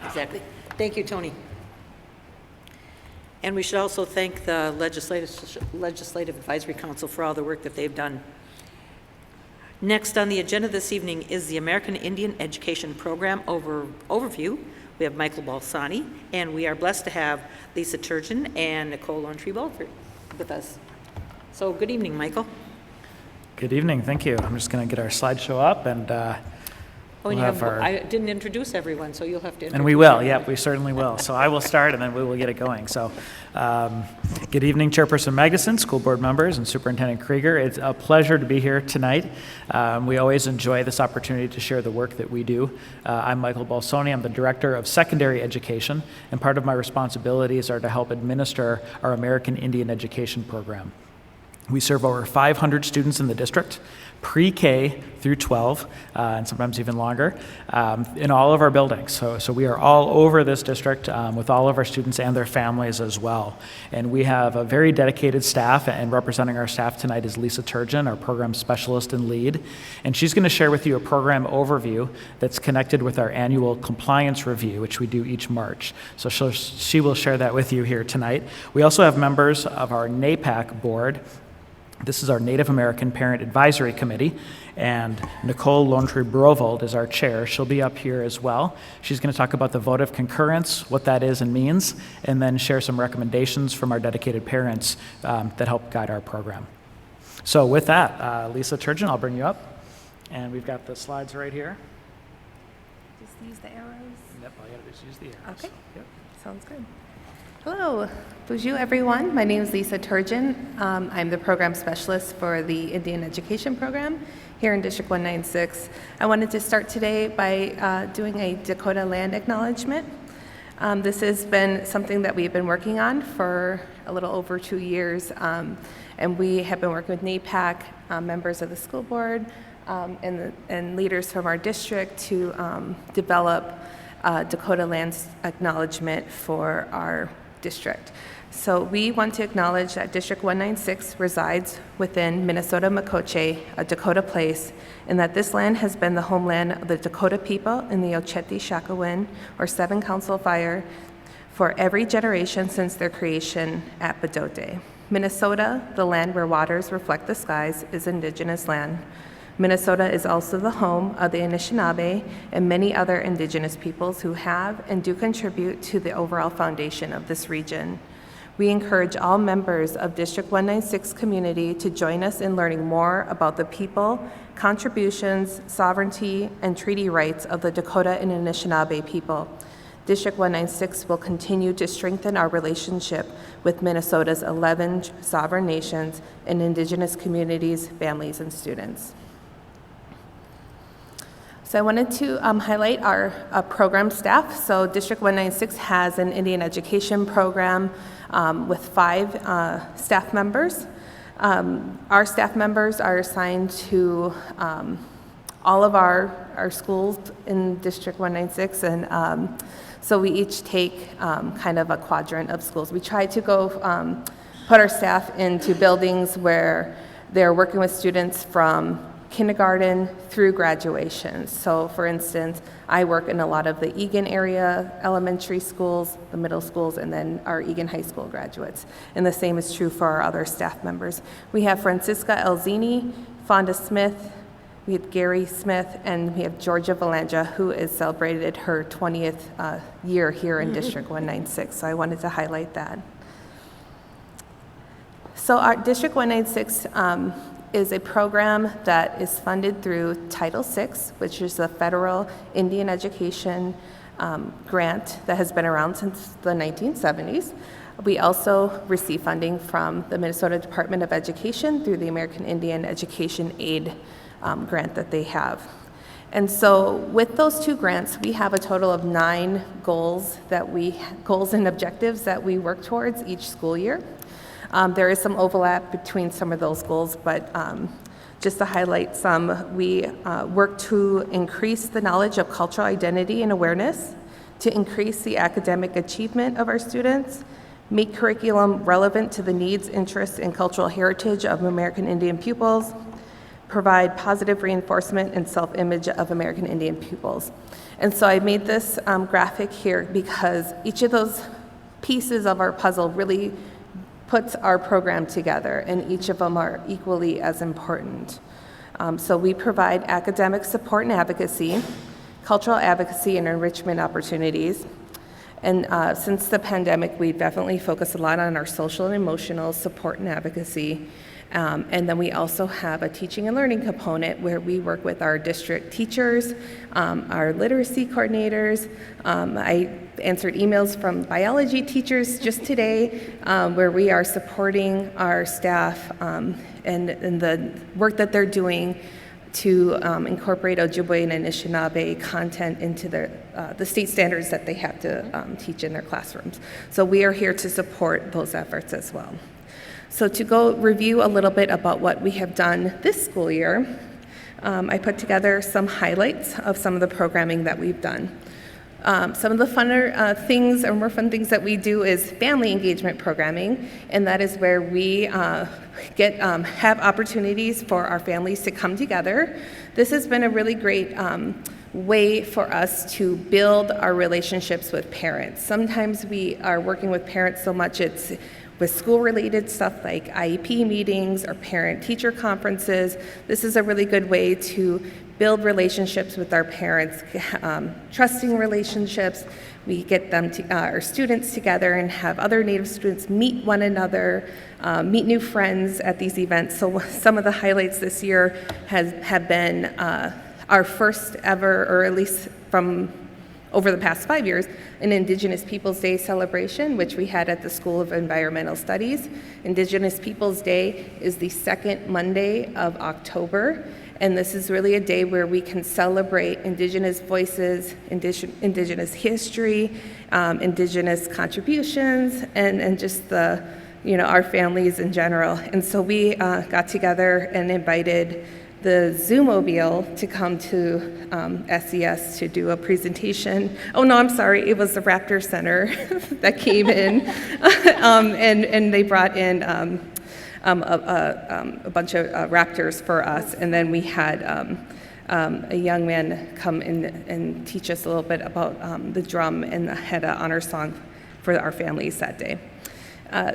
Exactly. Thank you, Tony. And we should also thank the Legislative Advisory Council for all the work that they've done. Next on the agenda this evening is the American Indian Education Program overview. We have Michael Balsani, and we are blessed to have Lisa Turgeon and Nicole Lontry with us. So good evening, Michael. Good evening, thank you. I'm just going to get our slideshow up, and I didn't introduce everyone, so you'll have to introduce. And we will, yep, we certainly will. So I will start, and then we will get it going. So good evening, Chairperson Magnuson, school board members, and Superintendent Krieger. It's a pleasure to be here tonight. We always enjoy this opportunity to share the work that we do. I'm Michael Balsoni. I'm the Director of Secondary Education, and part of my responsibilities are to help administer our American Indian Education Program. We serve over 500 students in the district, pre-K through 12, and sometimes even longer, in all of our buildings. So we are all over this district with all of our students and their families as well. And we have a very dedicated staff, and representing our staff tonight is Lisa Turgeon, our program specialist and lead. And she's going to share with you a program overview that's connected with our annual compliance review, which we do each March. So she will share that with you here tonight. We also have members of our NAPAC board. This is our Native American Parent Advisory Committee, and Nicole Lontry-Brovold is our chair. She'll be up here as well. She's going to talk about the vote of concurrence, what that is and means, and then share some recommendations from our dedicated parents that help guide our program. So with that, Lisa Turgeon, I'll bring you up, and we've got the slides right here. Just use the arrows? Yep, all you got to do is use the arrows. Okay, Yep. sounds good. Hello, bonjour everyone. My name is Lisa Turgeon. I'm the program specialist for the Indian Education Program here in District 196. I wanted to start today by doing a Dakota land acknowledgement. This has been something that we've been working on for a little over 2 years, and we have been working with NAPAC, members of the school board, and leaders from our district to develop Dakota land acknowledgement for our district. So we want to acknowledge that District 196 resides within Minnesota Makoche, a Dakota place, and that this land has been the homeland of the Dakota people in the Ocheti-Shakowin, or Seven Council Fire, for every generation since their creation at Bedote. Minnesota, the land where waters reflect the skies, is indigenous land. Minnesota is also the home of the Anishinaabe and many other indigenous peoples who have and do contribute to the overall foundation of this region. We encourage all members of District 196 community to join us in learning more about the people, contributions, sovereignty, and treaty rights of the Dakota and Anishinaabe people. District 196 will continue to strengthen our relationship with Minnesota's 11 sovereign nations and indigenous communities, families, and students. So I wanted to highlight our program staff. So District 196 has an Indian education program with 5 staff members. Our staff members are assigned to all of our schools in District 196, and so we each take kind of a quadrant of schools. We try to go put our staff into buildings where they're working with students from kindergarten through graduation. So for instance, I work in a lot of the Egan area elementary schools, the middle schools, and then our Egan High School graduates. And the same is true for our other staff members. We have Francisca Elzini, Fonda Smith, we have Gary Smith, and we have Georgia Valanja, who has celebrated her 20th year here in District 196. So I wanted to highlight that. So our District 196 is a program that is funded through Title VI, which is the federal Indian education grant that has been around since the 1970s. We also receive funding from the Minnesota Department of Education through the American Indian Education Aid grant that they have. And so with those two grants, we have a total of 9 goals and objectives that we work towards each school year. There is some overlap between some of those goals, but just to highlight some, we work to increase the knowledge of cultural identity and awareness, to increase the academic achievement of our students, make curriculum relevant to the needs, interests, and cultural heritage of American Indian pupils, provide positive reinforcement and self-image of American Indian pupils. And so I made this graphic here because each of those pieces of our puzzle really puts our program together, and each of them are equally as important. So we provide academic support and advocacy, cultural advocacy and enrichment opportunities. And since the pandemic, we definitely focus a lot on our social and emotional support and advocacy. And then we also have a teaching and learning component where we work with our district teachers, our literacy coordinators. I answered emails from biology teachers just today where we are supporting our staff and the work that they're doing to incorporate Ojibwe and Anishinaabe content into the state standards that they have to teach in their classrooms. So we are here to support those efforts as well. So to go review a little bit about what we have done this school year, I put together some highlights of some of the programming that we've done. Some of the funner things or more fun things that we do is family engagement programming, and that is where we have opportunities for our families to come together. This has been a really great way for us to build our relationships with parents. Sometimes we are working with parents so much it's with school-related stuff like IEP meetings or parent-teacher conferences. This is a really good way to build relationships with our parents, trusting relationships. We get them our students together and have other Native students meet one another, meet new friends at these events. So some of the highlights this year have been our first ever, or at least from over the past 5 years, an Indigenous Peoples Day celebration, which we had at the School of Environmental Studies. Indigenous Peoples Day is the second Monday of October, and this is really a day where we can celebrate Indigenous voices, Indigenous history, Indigenous contributions, and just our families in general. And so we got together and invited the Zoomobile to come to SES to do a presentation. Oh no, I'm sorry, it was the Raptor Center that came in, and they brought in a bunch of raptors for us, and then we had a young man come in and teach us a little bit about the drum and had an honor song for our families that day.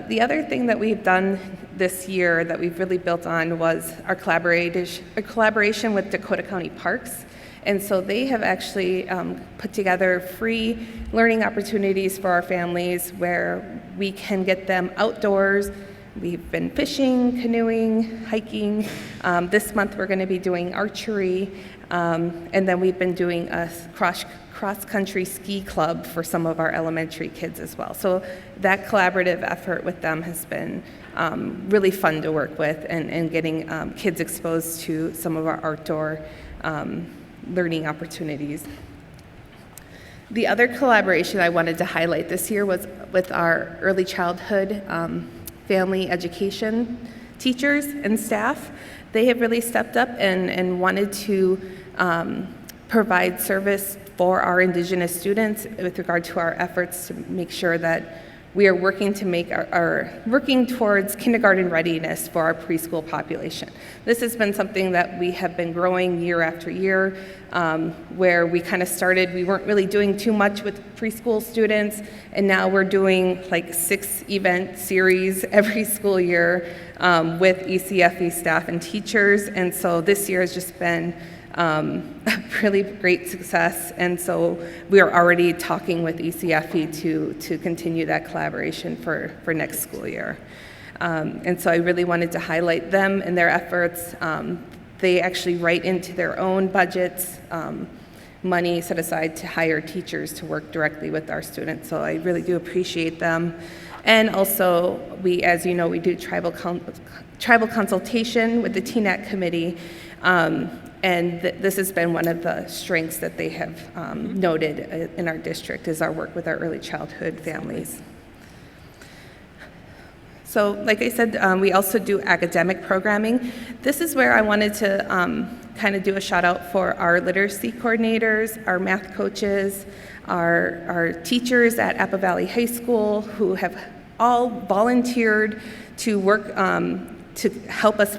The other thing that we've done this year that we've really built on was our collaboration with Dakota County Parks. And so they have actually put together free learning opportunities for our families where we can get them outdoors. We've been fishing, canoeing, hiking. This month we're going to be doing archery. And then we've been doing a cross-country ski club for some of our elementary kids as well. So that collaborative effort with them has been really fun to work with and getting kids exposed to some of our outdoor learning opportunities. The other collaboration I wanted to highlight this year was with our early childhood family education teachers and staff. They have really stepped up and wanted to provide service for our Indigenous students with regard to our efforts to make sure that we are working to make working towards kindergarten readiness for our preschool population. This has been something that we have been growing year after year, where we kind of started, we weren't really doing too much with preschool students, and now we're doing like 6 event series every school year with ECFE staff and teachers, and so this year has just been a really great success, and so we are already talking with ECFE to continue that collaboration for next school year. And so I really wanted to highlight them and their efforts. They actually write into their own budgets money set aside to hire teachers to work directly with our students. So I really do appreciate them. And also, as you know, we do tribal consultation with the TNAC committee. And this has been one of the strengths that they have noted in our district, is our work with our early childhood families. So like I said, we also do academic programming. This is where I wanted to kind of do a shout out for our literacy coordinators, our math coaches, our teachers at Appa Valley High School, who have all volunteered to work to help us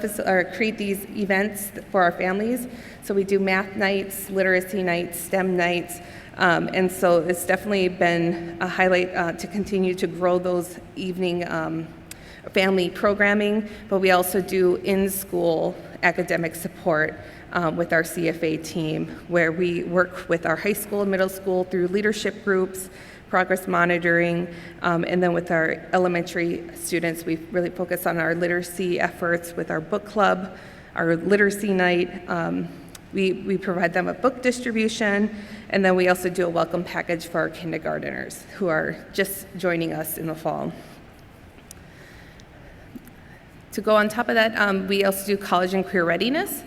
create these events for our families. So we do math nights, literacy nights, STEM nights, and so it's definitely been a highlight to continue to grow those evening family programming, but we also do in-school academic support with our CFA team, where we work with our high school and middle school through leadership groups, progress monitoring, and then with our elementary students, we really focus on our literacy efforts with our book club, our literacy night. We provide them a book distribution, and then we also do a welcome package for our kindergarteners who are just joining us in the fall. To go on top of that, we also do college and career readiness.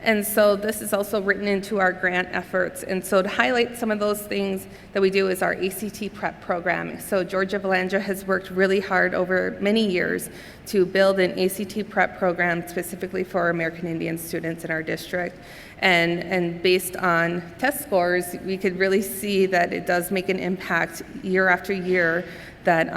And so this is also written into our grant efforts. And so to highlight some of those things that we do is our ACT prep program. So Georgia Valandra has worked really hard over many years to build an ACT prep program specifically for American Indian students in our district. And based on test scores, we could really see that it does make an impact year after year, that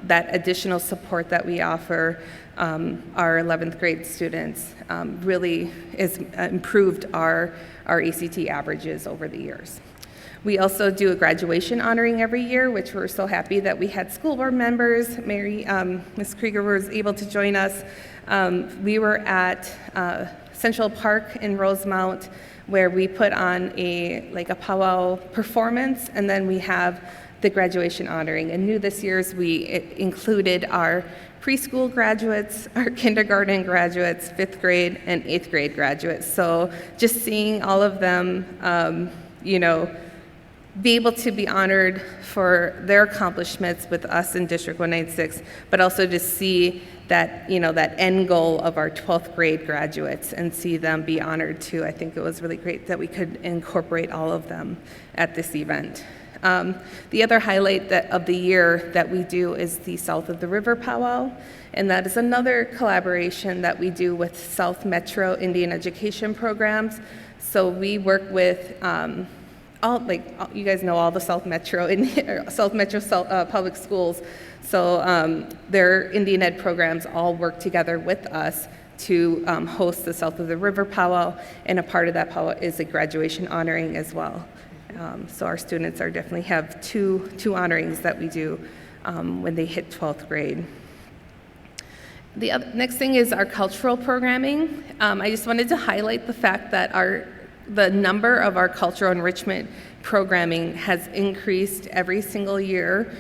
that additional support that we offer our 11th grade students really has improved our ACT averages over the years. We also do a graduation honoring every year, which we're so happy that we had school board members. Ms. Krieger was able to join us. We were at Central Park in Rosemount, where we put on a powwow performance, and then we have the graduation honoring. And new this year's, we included our preschool graduates, our kindergarten graduates, 5th grade and 8th grade graduates. So just seeing all of them, be able to be honored for their accomplishments with us in District 196, but also to see that, that end goal of our 12th grade graduates and see them be honored too. I think it was really great that we could incorporate all of them at this event. The other highlight of the year that we do is the South of the River Powwow, and that is another collaboration that we do with South Metro Indian Education Programs. So we work with you guys know all the South Metro public schools. So their Indian Ed programs all work together with us to host the South of the River Powwow, and a part of that powwow is a graduation honoring as well. So our students definitely have two honorings that we do when they hit 12th grade. The next thing is our cultural programming. I just wanted to highlight the fact that the number of our cultural enrichment programming has increased every single year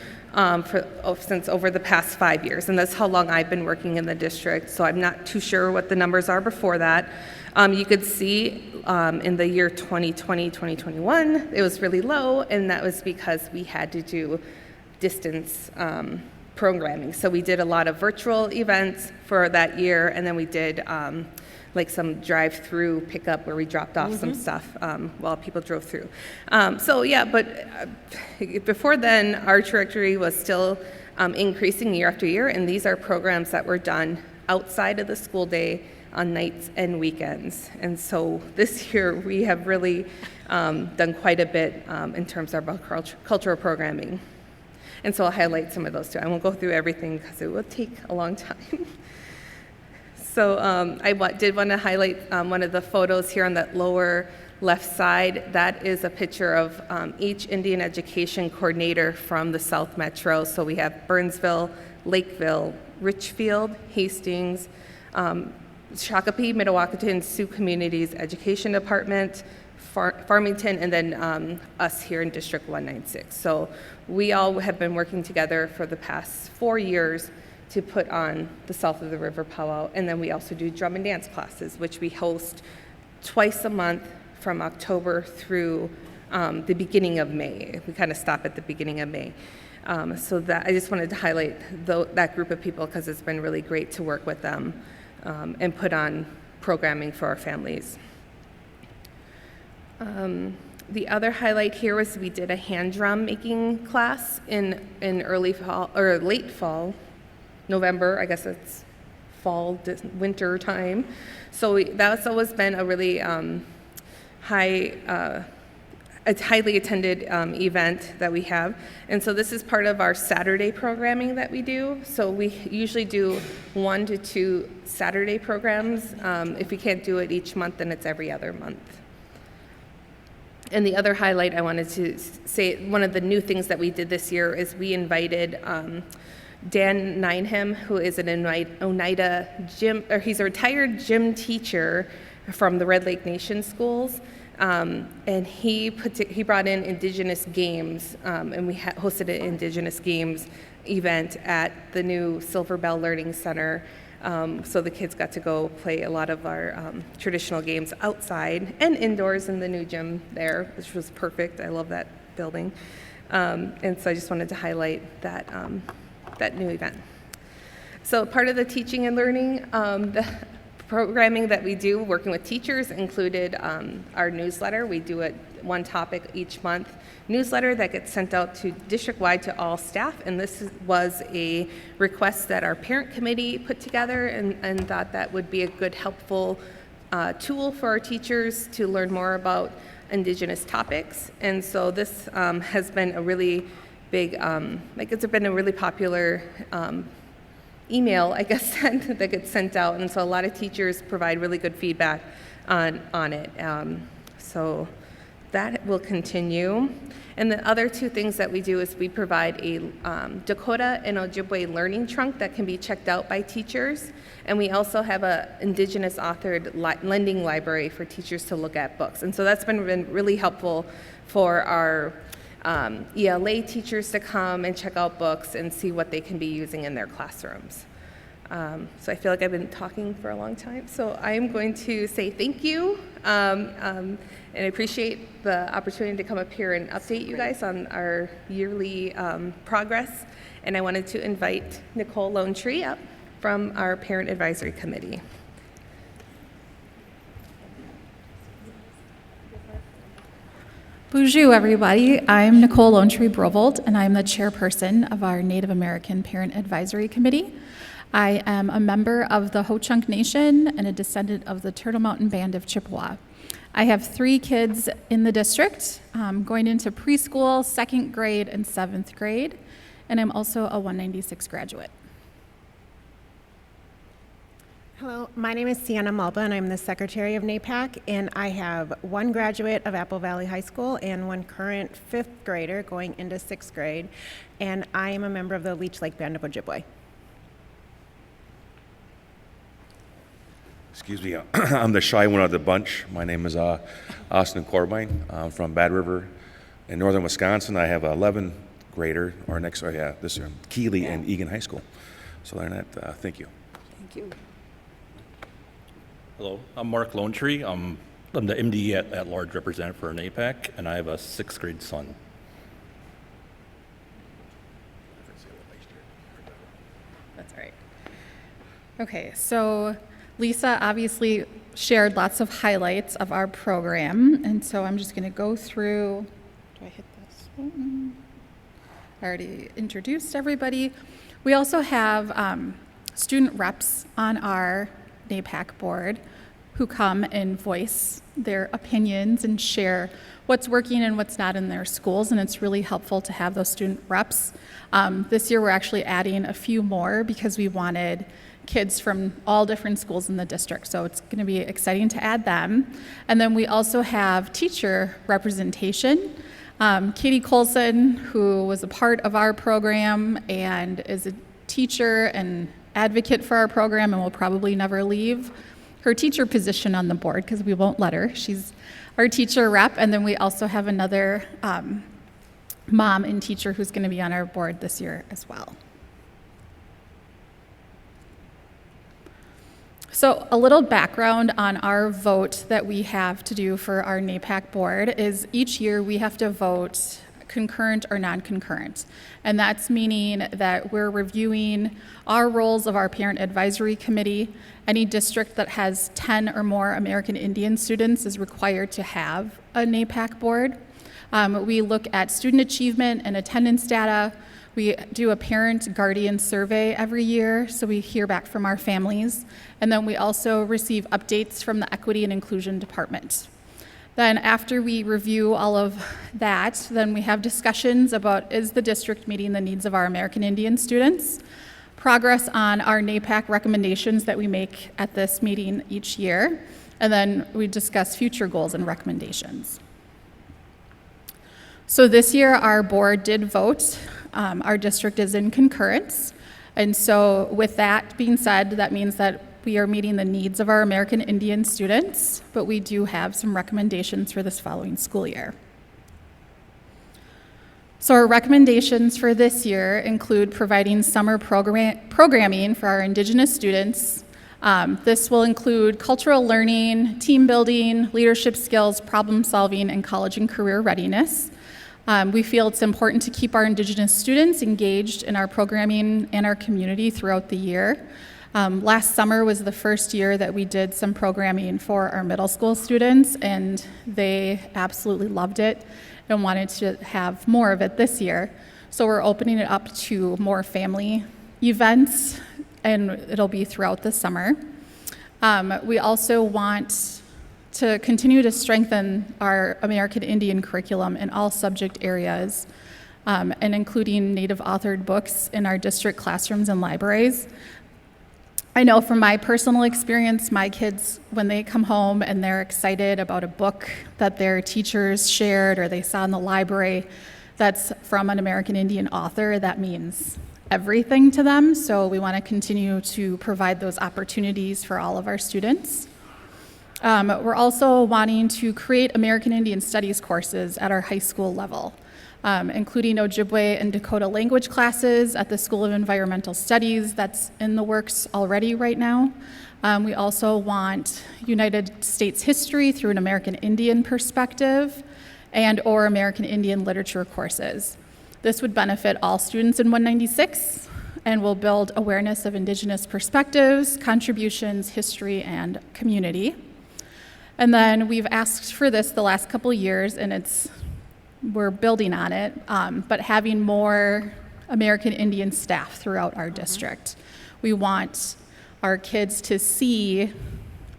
since over the past 5 years, and that's how long I've been working in the district, so I'm not too sure what the numbers are before that. You could see in the year 2020, 2021, it was really low, and that was because we had to do distance programming. So we did a lot of virtual events for that year, and then we did some drive-through pickup where we dropped off some stuff while people drove through. Before then, our trajectory was still increasing year after year, and these are programs that were done outside of the school day on nights and weekends. And so this year we have really done quite a bit in terms of our cultural programming. And so I'll highlight some of those too. I won't go through everything because it will take a long time. So I did want to highlight one of the photos here on that lower left side. That is a picture of each Indian education coordinator from the South Metro. So we have Burnsville, Lakeville, Richfield, Hastings, Shakopee, Mdewakanton, Sioux Communities Education Department, Farmington, and then us here in District 196. So we all have been working together for the past 4 years to put on the South of the River powwow. And then we also do drum and dance classes, which we host twice a month from October through the beginning of May. We kind of stop at the beginning of May. So that I just wanted to highlight that group of people because it's been really great to work with them and put on programming for our families. The other highlight here was we did a hand drum making class in early fall or late fall, November. I guess it's fall, winter time. So that's always been a really a highly attended event that we have. And so this is part of our Saturday programming that we do. So we usually do 1 to 2 Saturday programs. If we can't do it each month, then it's every other month. And the other highlight I wanted to say, one of the new things that we did this year is we invited Dan Nineham, who is an Oneida gym, or he's a retired gym teacher from the Red Lake Nation schools. And he brought in Indigenous games, and we hosted an Indigenous games event at the new Silver Bell Learning Center. So the kids got to go play a lot of our traditional games outside and indoors in the new gym there, which was perfect. I love that building. And so I just wanted to highlight that, that new event. So part of the teaching and learning, the programming that we do working with teachers included our newsletter. We do one topic each month newsletter that gets sent out to district-wide to all staff, and this was a request that our parent committee put together and thought that would be a good helpful tool for our teachers to learn more about Indigenous topics. And so this has been a really big, it's been a really popular email, I guess, that gets sent out, and so a lot of teachers provide really good feedback on it. So that will continue. And the other two things that we do is we provide a Dakota and Ojibwe learning trunk that can be checked out by teachers, and we also have an Indigenous authored lending library for teachers to look at books. And so that's been really helpful for our ELA teachers to come and check out books and see what they can be using in their classrooms. So I feel like I've been talking for a long time, so I'm going to say thank you and I appreciate the opportunity to come up here and update you guys on our yearly progress. And I wanted to invite Nicole Lone Tree up from our Parent Advisory Committee. Bonjour, everybody. I'm Nicole Lone Tree Brovold, and I'm the chairperson of our Native American Parent Advisory Committee. I am a member of the Ho-Chunk Nation and a descendant of the Turtle Mountain Band of Chippewa. I have 3 kids in the district, going into preschool, 2nd grade, and 7th grade, and I'm also a 196 graduate. Hello, my name is Sienna Malba, and I'm the secretary of NAPAC, and I have 1 graduate of Apple Valley High School and 1 current 5th grader going into 6th grade, and I am a member of the Leech Lake Band of Ojibwe. Excuse me, I'm the shy one of the bunch. My name is Austin Corbine. I'm from Bad River in northern Wisconsin. I have an 11th grader, this year, Keeley and Egan High School. So other than that, thank you. Thank you. Hello, I'm Mark Lone Tree. I'm the MD at large representative for NAPAC, and I have a 6th grade son. That's right. Okay, so Lisa obviously shared lots of highlights of our program, and so I'm just going to go through. Do I hit this one? I already introduced everybody. We also have student reps on our NAPAC board who come and voice their opinions and share what's working and what's not in their schools, and it's really helpful to have those student reps. This year we're actually adding a few more because we wanted kids from all different schools in the district, so it's going to be exciting to add them. And then we also have teacher representation. Katie Colson, who was a part of our program and is a teacher and advocate for our program and will probably never leave her teacher position on the board because we won't let her. She's our teacher rep. And then we also have another mom and teacher who's going to be on our board this year as well. So a little background on our vote that we have to do for our NAPAC board is each year we have to vote concurrent or non-concurrent. And that's meaning that we're reviewing our roles of our parent advisory committee. Any district that has 10 or more American Indian students is required to have a NAPAC board. We look at student achievement and attendance data. We do a parent guardian survey every year, so we hear back from our families. And then we also receive updates from the Equity and Inclusion Department. Then after we review all of that, then we have discussions about, is the district meeting the needs of our American Indian students? Progress on our NAPAC recommendations that we make at this meeting each year. And then we discuss future goals and recommendations. So this year, our board did vote. Our district is in concurrence. And so with that being said, that means that we are meeting the needs of our American Indian students, but we do have some recommendations for this following school year. So our recommendations for this year include providing summer programming for our Indigenous students. This will include cultural learning, team building, leadership skills, problem solving, and college and career readiness. We feel it's important to keep our Indigenous students engaged in our programming and our community throughout the year. Last summer was the first year that we did some programming for our middle school students, and they absolutely loved it and wanted to have more of it this year. So we're opening it up to more family events, and it'll be throughout the summer. We also want to continue to strengthen our American Indian curriculum in all subject areas, and including Native authored books in our district classrooms and libraries. I know from my personal experience, my kids, when they come home and they're excited about a book that their teachers shared or they saw in the library that's from an American Indian author, that means everything to them. So we want to continue to provide those opportunities for all of our students. We're also wanting to create American Indian Studies courses at our high school level, including Ojibwe and Dakota language classes at the School of Environmental Studies. That's in the works already right now. We also want United States history through an American Indian perspective and or American Indian literature courses. This would benefit all students in 196 and will build awareness of Indigenous perspectives, contributions, history, and community. And then we've asked for this the last couple of years, and we're building on it, but having more American Indian staff throughout our district. We want our kids to see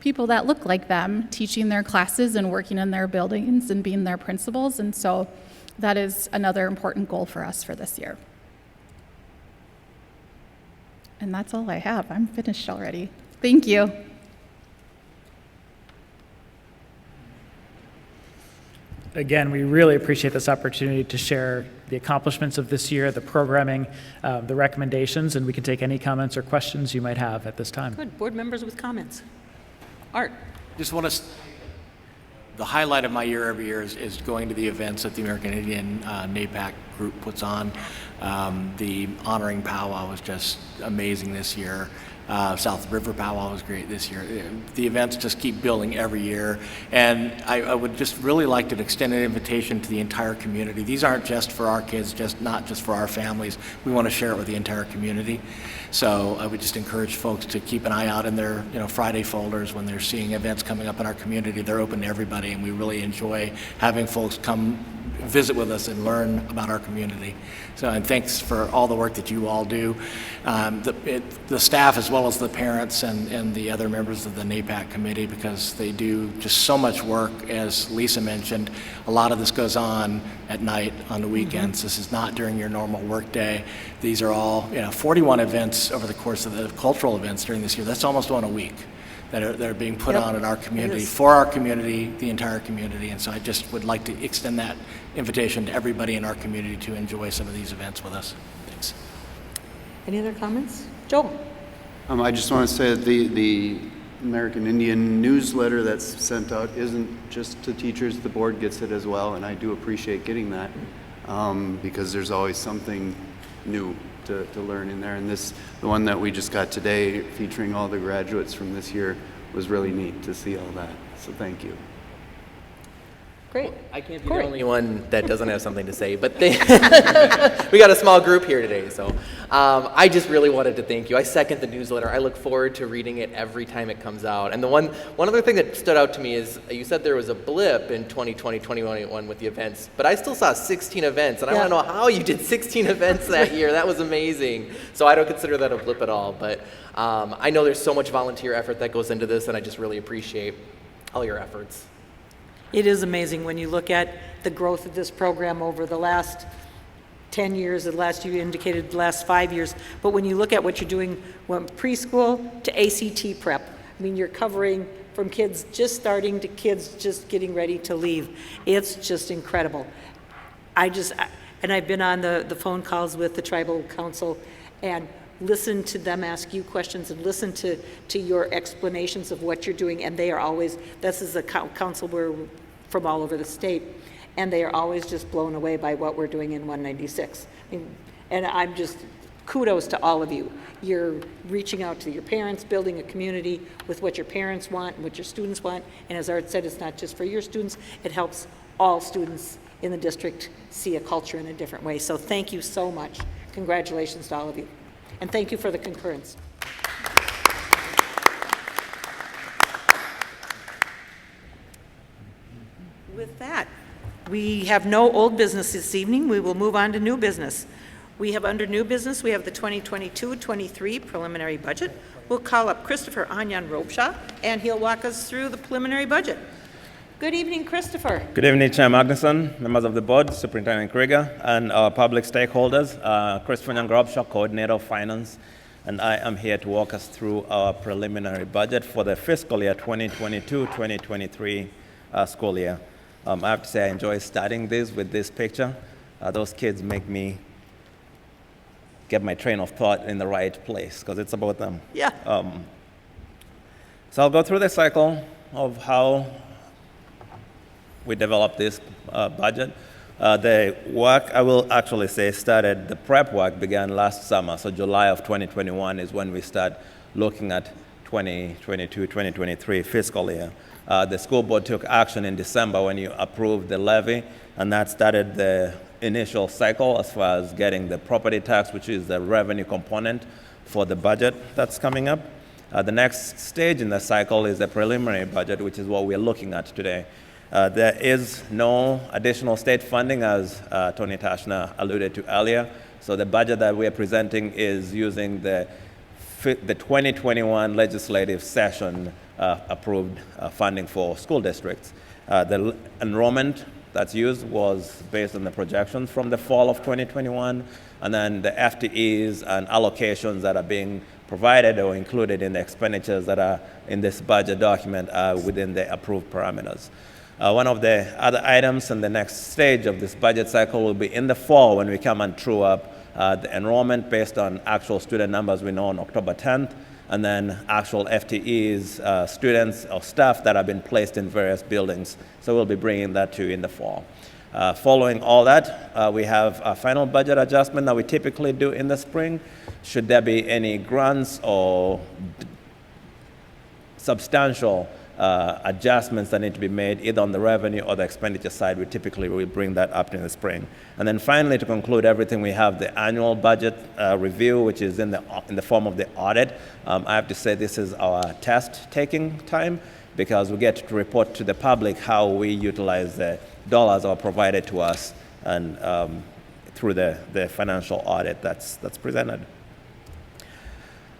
people that look like them teaching their classes and working in their buildings and being their principals, and so that is another important goal for us for this year. And that's all I have. I'm finished already. Thank you. Again, we really appreciate this opportunity to share the accomplishments of this year, the programming, the recommendations, and we can take any comments or questions you might have at this time. Good. Board members with comments. Art. Just want to, the highlight of my year every year is going to the events that the American Indian NAPAC group puts on. The honoring powwow was just amazing this year. South River Powwow was great this year. The events just keep building every year, and I would just really like to extend an invitation to the entire community. These aren't just for our kids, not just for our families. We want to share it with the entire community. So I would just encourage folks to keep an eye out in their Friday folders when they're seeing events coming up in our community. They're open to everybody, and we really enjoy having folks come visit with us and learn about our community. So, and thanks for all the work that you all do. The staff as well as the parents and the other members of the NAPAC committee, because they do just so much work. As Lisa mentioned, a lot of this goes on at night on the weekends. This is not during your normal work day. These are all 41 events over the course of the cultural events during this year. That's almost one a week that are being put on in our community, for our community, the entire community. And so I just would like to extend that invitation to everybody in our community to enjoy some of these events with us. Thanks. Any other comments? Joel. I just want to say that the American Indian newsletter that's sent out isn't just to teachers. The board gets it as well, and I do appreciate getting that because there's always something new to learn in there. And the one that we just got today, featuring all the graduates from this year, was really neat to see all that. So thank you. Great. I can't be the only one that doesn't have something to say, but we got a small group here today, so I just really wanted to thank you. I second the newsletter. I look forward to reading it every time it comes out. And the one other thing that stood out to me is you said there was a blip in 2020, 2021 with the events, but I still saw 16 events, and I want to know how you did 16 events that year. That was amazing. So I don't consider that a blip at all, but I know there's so much volunteer effort that goes into this, and I just really appreciate all your efforts. It is amazing when you look at the growth of this program over the last 10 years, the last you indicated the last 5 years, but when you look at what you're doing from preschool to ACT prep, I mean, you're covering from kids just starting to kids just getting ready to leave. It's just incredible. And I've been on the phone calls with the tribal council and listen to them ask you questions and listen to your explanations of what you're doing, and they are always, this is a council we're from all over the state, and they are always just blown away by what we're doing in 196. I mean, and I'm just, kudos to all of you. You're reaching out to your parents, building a community with what your parents want and what your students want, and as Art said, it's not just for your students, it helps all students in the district see a culture in a different way. So thank you so much. Congratulations to all of you. And thank you for the concurrence. With that, we have no old business this evening. We will move on to new business. We have under new business, we have the 2022-23 preliminary budget. We'll call up Christopher Anyan Robshaw, and he'll walk us through the preliminary budget. Good evening, Christopher. Good evening, Chair Magnuson, members of the board, Superintendent Krieger, and our public stakeholders. Christopher Anyan Robshaw, Coordinator of Finance, and I am here to walk us through our preliminary budget for the fiscal year 2022-2023 school year. I have to say I enjoy starting this with this picture. Those kids make me get my train of thought in the right place because it's about them. Yeah. So I'll go through the cycle of how we developed this budget. The work, I will actually say, started, the prep work began last summer. So July of 2021 is when we start looking at 2022-2023 fiscal year. The school board took action in December when you approved the levy, and that started the initial cycle as far as getting the property tax, which is the revenue component for the budget that's coming up. The next stage in the cycle is the preliminary budget, which is what we're looking at today. There is no additional state funding, as Tony Tashner alluded to earlier. So the budget that we are presenting is using the 2021 legislative session approved funding for school districts. The enrollment that's used was based on the projections from the fall of 2021, and then the FTEs and allocations that are being provided or included in the expenditures that are in this budget document are within the approved parameters. One of the other items in the next stage of this budget cycle will be in the fall when we come and true up the enrollment based on actual student numbers we know on October 10th, and then actual FTEs, students or staff that have been placed in various buildings. So we'll be bringing that to you in the fall. Following all that, we have a final budget adjustment that we typically do in the spring. Should there be any grants or substantial adjustments that need to be made either on the revenue or the expenditure side, we typically will bring that up in the spring. And then finally, to conclude everything, we have the annual budget review, which is in the form of the audit. I have to say this is our test-taking time because we get to report to the public how we utilize the dollars that are provided to us and through the financial audit that's presented.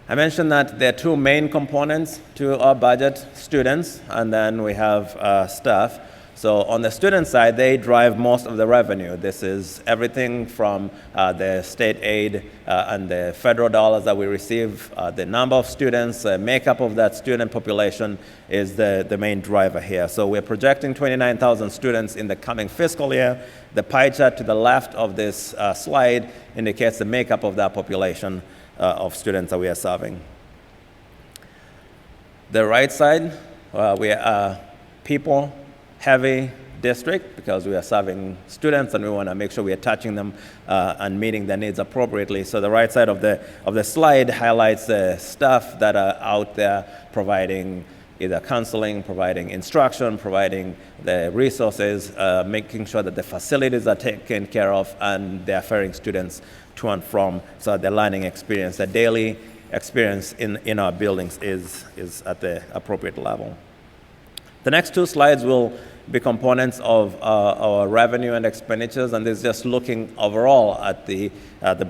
I mentioned that there are two main components to our budget, students, and then we have staff. So on the student side, they drive most of the revenue. This is everything from the state aid and the federal dollars that we receive. The number of students, makeup of that student population is the main driver here. So we're projecting 29,000 students in the coming fiscal year. The pie chart to the left of this slide indicates the makeup of that population of students that we are serving. The right side, we are people-heavy district because we are serving students and we want to make sure we are touching them and meeting their needs appropriately. So the right side of the slide highlights the staff that are out there providing either counseling, providing instruction, providing the resources, making sure that the facilities are taken care of and they are ferrying students to and from, so the learning experience, the daily experience in our buildings is at the appropriate level. The next two slides will be components of our revenue and expenditures, and this is just looking overall at the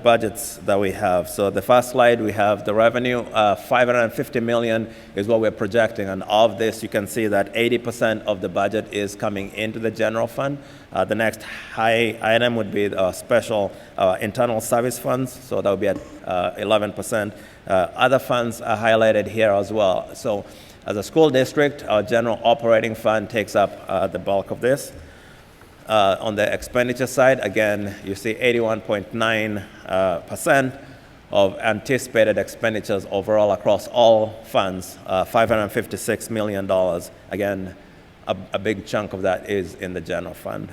budgets that we have. So the first slide, we have the revenue, $550 million is what we're projecting, and of this you can see that 80% of the budget is coming into the general fund. The next high item would be special internal service funds, so that would be at 11%. Other funds are highlighted here as well. So as a school district, our general operating fund takes up the bulk of this. On the expenditure side, again, you see 81.9% of anticipated expenditures overall across all funds, $556 million. Again, a big chunk of that is in the general fund.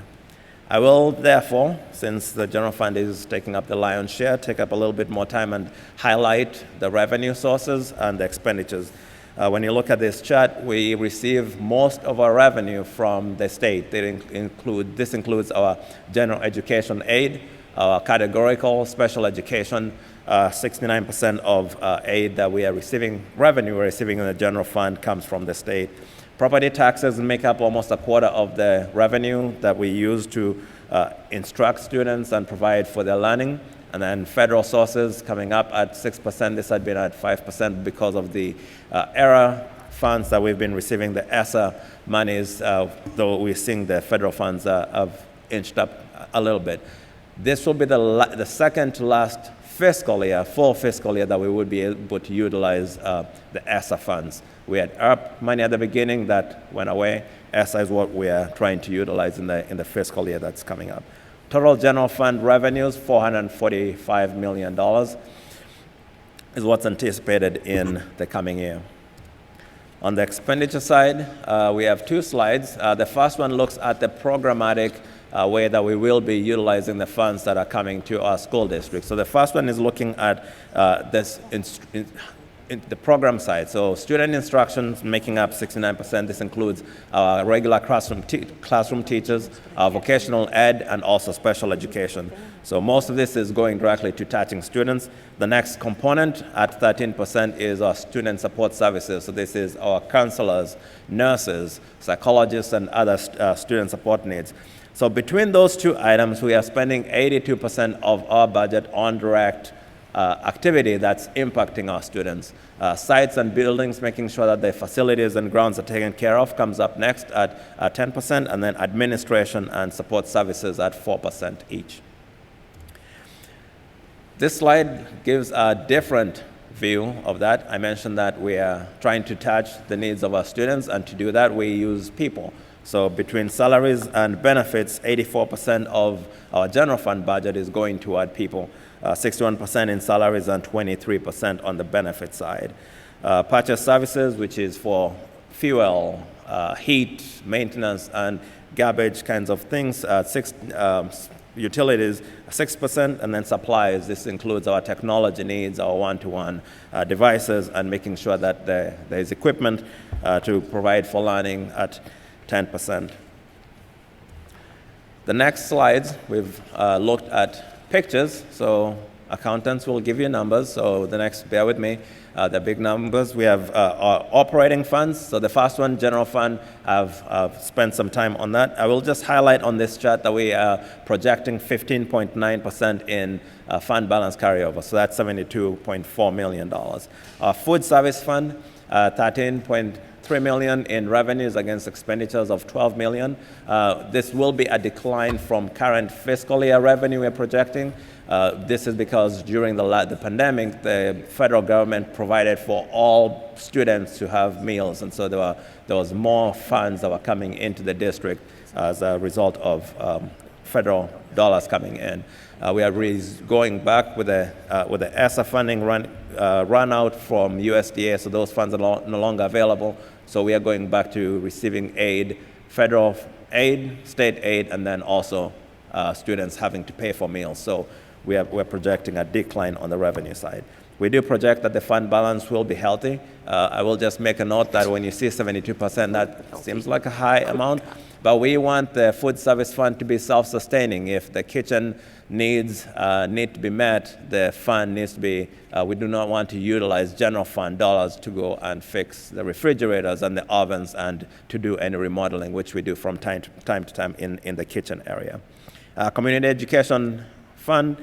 I will, therefore, since the general fund is taking up the lion's share, take up a little bit more time and highlight the revenue sources and the expenditures. When you look at this chart, we receive most of our revenue from the state. This includes our general education aid, our categorical special education, 69% of aid that we are receiving, revenue we're receiving in the general fund comes from the state. Property taxes make up almost a quarter of the revenue that we use to instruct students and provide for their learning. And then federal sources coming up at 6%. This had been at 5% because of the ERA funds that we've been receiving, the ESSA monies, though we're seeing the federal funds have inched up a little bit. This will be the second to last fiscal year, full fiscal year, that we would be able to utilize the ESSA funds. We had ERP money at the beginning that went away. ESSA is what we are trying to utilize in the fiscal year that's coming up. Total general fund revenues, $445 million, is what's anticipated in the coming year. On the expenditure side, we have two slides. The first one looks at the programmatic way that we will be utilizing the funds that are coming to our school district. So the first one is looking at the program side. So student instruction making up 69%. This includes our regular classroom teachers, our vocational ed, and also special education. So most of this is going directly to touching students. The next component at 13% is our student support services. So this is our counselors, nurses, psychologists, and other student support needs. So between those two items, we are spending 82% of our budget on direct activity that's impacting our students. Sites and buildings, making sure that the facilities and grounds are taken care of, comes up next at 10%, and then administration and support services at 4% each. This slide gives a different view of that. I mentioned that we are trying to touch the needs of our students, and to do that, we use people. So between salaries and benefits, 84% of our general fund budget is going toward people. 61% in salaries and 23% on the benefit side. Purchase services, which is for fuel, heat, maintenance, and garbage kinds of things, utilities, 6%, and then supplies. This includes our technology needs, our one-to-one devices, and making sure that there is equipment to provide for learning at 10%. The next slides, we've looked at pictures, so accountants will give you numbers. So the next, bear with me, the big numbers. We have our operating funds. So the first one, general fund, I've spent some time on that. I will just highlight on this chart that we are projecting 15.9% in fund balance carryover. So that's $72.4 million. Our food service fund, 13.3 million in revenues against expenditures of 12 million. This will be a decline from current fiscal year revenue we're projecting. This is because during the pandemic, the federal government provided for all students to have meals, and so there was more funds that were coming into the district as a result of federal dollars coming in. We are going back with the ESSA funding run out from USDA, so those funds are no longer available. So we are going back to receiving aid, federal aid, state aid, and then also students having to pay for meals. So we're projecting a decline on the revenue side. We do project that the fund balance will be healthy. I will just make a note that when you see 72%, that seems like a high amount, but we want the food service fund to be self-sustaining. If the kitchen needs need to be met, the fund needs to be, we do not want to utilize general fund dollars to go and fix the refrigerators and the ovens and to do any remodeling, which we do from time to time in the kitchen area. Community education fund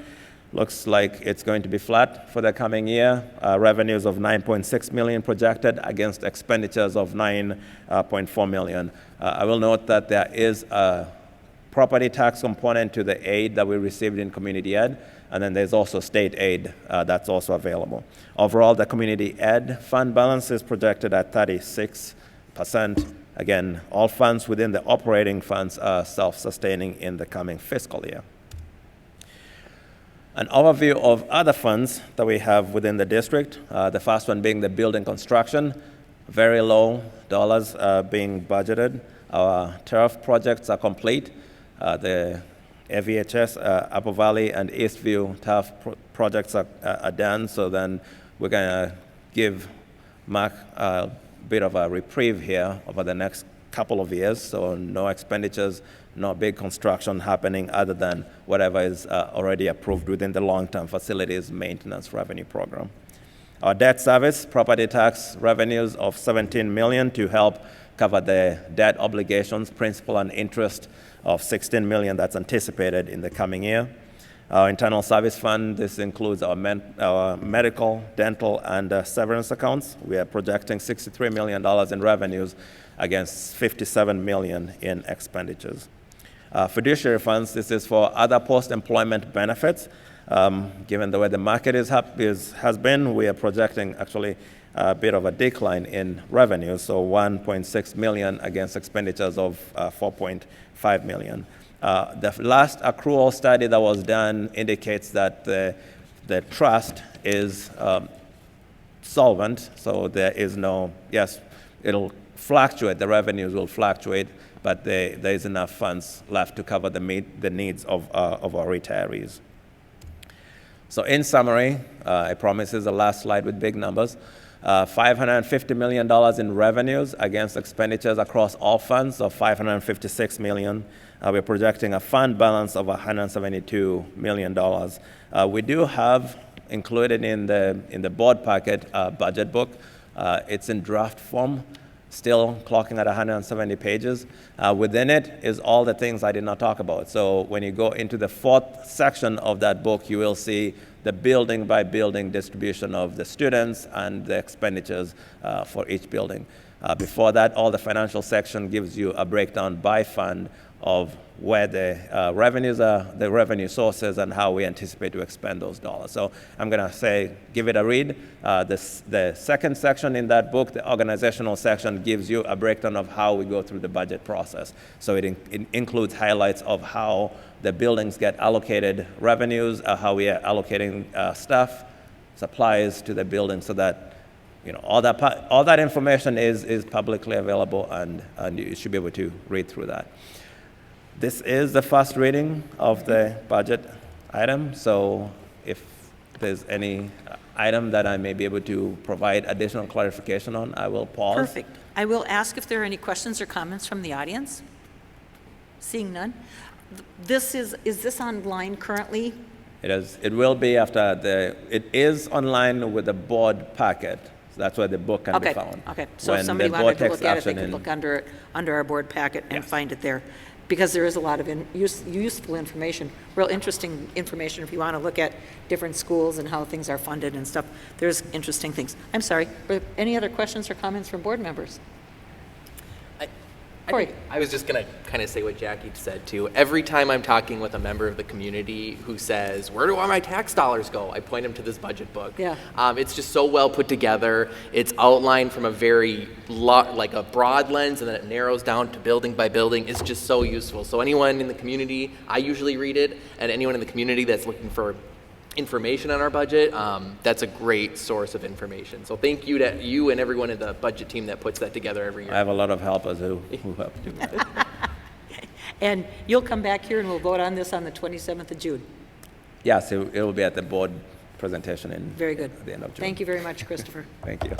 looks like it's going to be flat for the coming year. Revenues of $9.6 million projected against expenditures of $9.4 million. I will note that there is a property tax component to the aid that we received in community ed, and then there's also state aid that's also available. Overall, the community ed fund balance is projected at 36%. Again, all funds within the operating funds are self-sustaining in the coming fiscal year. An overview of other funds that we have within the district, the first one being the building construction, very low dollars being budgeted. Our turf projects are complete. The AVHS, Apple Valley and Eastview turf projects are done, so then we're going to give Mark a bit of a reprieve here over the next couple of years, so no expenditures, no big construction happening other than whatever is already approved within the long-term facilities maintenance revenue program. Our debt service, property tax revenues of $17 million to help cover the debt obligations, principal and interest of $16 million that's anticipated in the coming year. Our internal service fund, this includes our medical, dental, and severance accounts. We are projecting $63 million in revenues against $57 million in expenditures. Fiduciary funds, this is for other post-employment benefits. Given the way the market has been, we are projecting actually a bit of a decline in revenue, so $1.6 million against expenditures of $4.5 million. The last accrual study that was done indicates that the trust is solvent, so there is no, yes, it'll fluctuate, the revenues will fluctuate, but there is enough funds left to cover the needs of our retirees. So in summary, I promise this is the last slide with big numbers. $550 million in revenues against expenditures across all funds of $556 million. We're projecting a fund balance of $172 million. We do have included in the board packet a budget book. It's in draft form, still clocking at 170 pages. Within it is all the things I did not talk about. So when you go into the fourth section of that book, you will see the building by building distribution of the students and the expenditures for each building. Before that, all the financial section gives you a breakdown by fund of where the revenues are, the revenue sources, and how we anticipate to expend those dollars. So I'm going to say, give it a read. The second section in that book, the organizational section, gives you a breakdown of how we go through the budget process. So it includes highlights of how the buildings get allocated revenues, how we are allocating staff, supplies to the building, so that all that information is publicly available, and you should be able to read through that. This is the first reading of the budget item, so if there's any item that I may be able to provide additional clarification on, I will pause. Perfect. I will ask if there are any questions or comments from the audience. Seeing none. Is this online currently? It is. It will be after it is online with the board packet. So that's where the book can be found. Okay. So if somebody wanted to look at it, they can look under our board packet and find it there. Because there is a lot of useful information, real interesting information if you want to look at different schools and how things are funded and stuff. There's interesting things. I'm sorry, any other questions or comments from board members? I was just going to kind of say what Jackie said too. Every time I'm talking with a member of the community who says, where do all my tax dollars go? I point them to this budget book. Yeah. It's just so well put together. It's outlined from a very, like a broad lens, and then it narrows down to building by building. It's just so useful. So anyone in the community, I usually read it, and anyone in the community that's looking for information on our budget, that's a great source of information. So thank you to you and everyone in the budget team that puts that together every year. I have a lot of helpers who help do that. And you'll come back here and we'll vote on this on the 27th of June. Yes, it will be at the board presentation Very good. at the end of June. Thank you very much, Christopher. Thank you.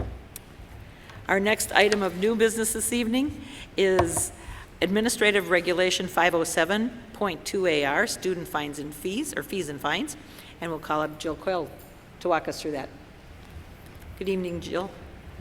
Our next item of new business this evening is Administrative Regulation 507.2AR, Student Fines and Fees, or Fees and Fines, and we'll call up Jill Quill to walk us through that. Good evening, Jill.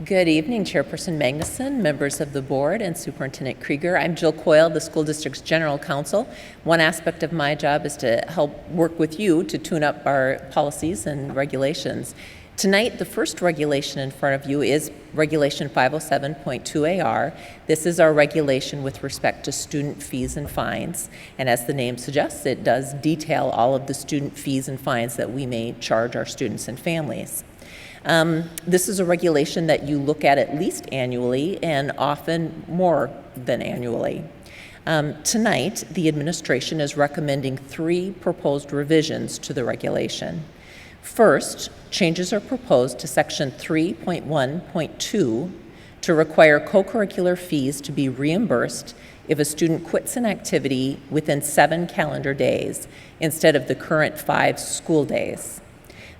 Good evening, Chairperson Magnuson, members of the board, and Superintendent Krieger. I'm Jill Coyle, the school district's general counsel. One aspect of my job is to help work with you to tune up our policies and regulations. Tonight, the first regulation in front of you is Regulation 507.2AR. This is our regulation with respect to student fees and fines. And as the name suggests, it does detail all of the student fees and fines that we may charge our students and families. This is a regulation that you look at least annually and often more than annually. Tonight, the administration is recommending 3 proposed revisions to the regulation. First, changes are proposed to Section 3.1.2 to require co-curricular fees to be reimbursed if a student quits an activity within 7 calendar days instead of the current 5 school days.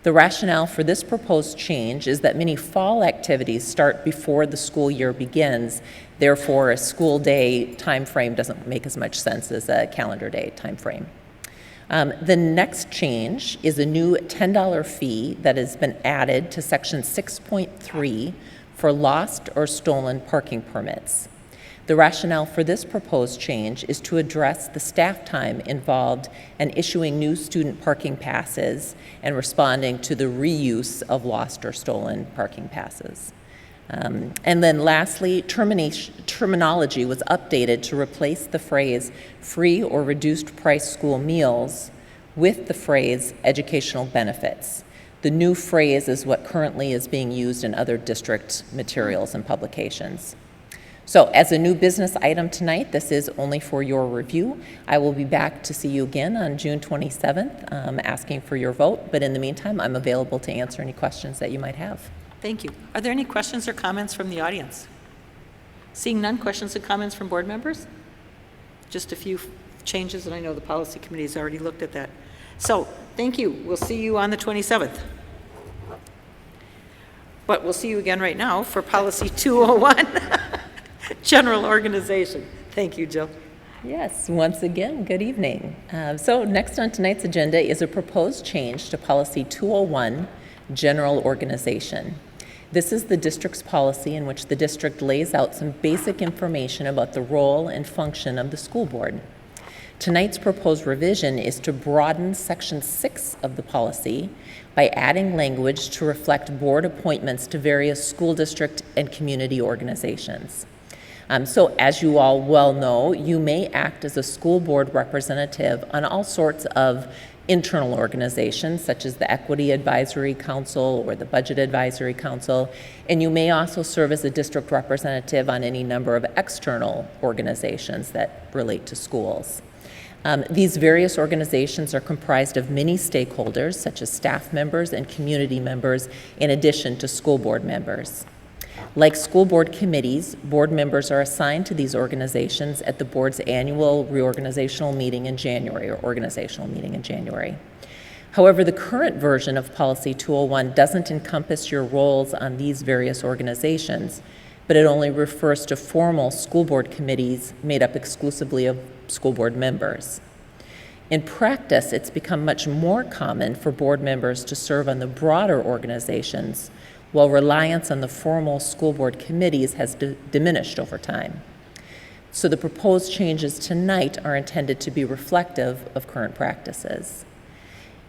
The rationale for this proposed change is that many fall activities start before the school year begins. Therefore, a school day time frame doesn't make as much sense as a calendar day time frame. The next change is a new $10 fee that has been added to Section 6.3 for lost or stolen parking permits. The rationale for this proposed change is to address the staff time involved in issuing new student parking passes and responding to the reuse of lost or stolen parking passes. And then lastly, terminology was updated to replace the phrase free or reduced price school meals with the phrase educational benefits. The new phrase is what currently is being used in other district materials and publications. So as a new business item tonight, this is only for your review. I will be back to see you again on June 27th, asking for your vote. But in the meantime, I'm available to answer any questions that you might have. Thank you. Are there any questions or comments from the audience? Seeing none, questions and comments from board members? Just a few changes, and I know the policy committee has already looked at that. So, thank you. We'll see you on the 27th. But we'll see you again right now for Policy 201, General Organization. Thank you, Jill. Yes, once again, good evening. So next on tonight's agenda is a proposed change to Policy 201, General Organization. This is the district's policy in which the district lays out some basic information about the role and function of the school board. Tonight's proposed revision is to broaden Section 6 of the policy by adding language to reflect board appointments to various school district and community organizations. So as you all well know, you may act as a school board representative on all sorts of internal organizations, such as the Equity Advisory Council or the Budget Advisory Council, and you may also serve as a district representative on any number of external organizations that relate to schools. These various organizations are comprised of many stakeholders, such as staff members and community members, in addition to school board members. Like school board committees, board members are assigned to these organizations at the board's annual reorganizational meeting in January, or organizational meeting in January. However, the current version of Policy 201 doesn't encompass your roles on these various organizations, but it only refers to formal school board committees made up exclusively of school board members. In practice, it's become much more common for board members to serve on the broader organizations, while reliance on the formal school board committees has diminished over time. So the proposed changes tonight are intended to be reflective of current practices.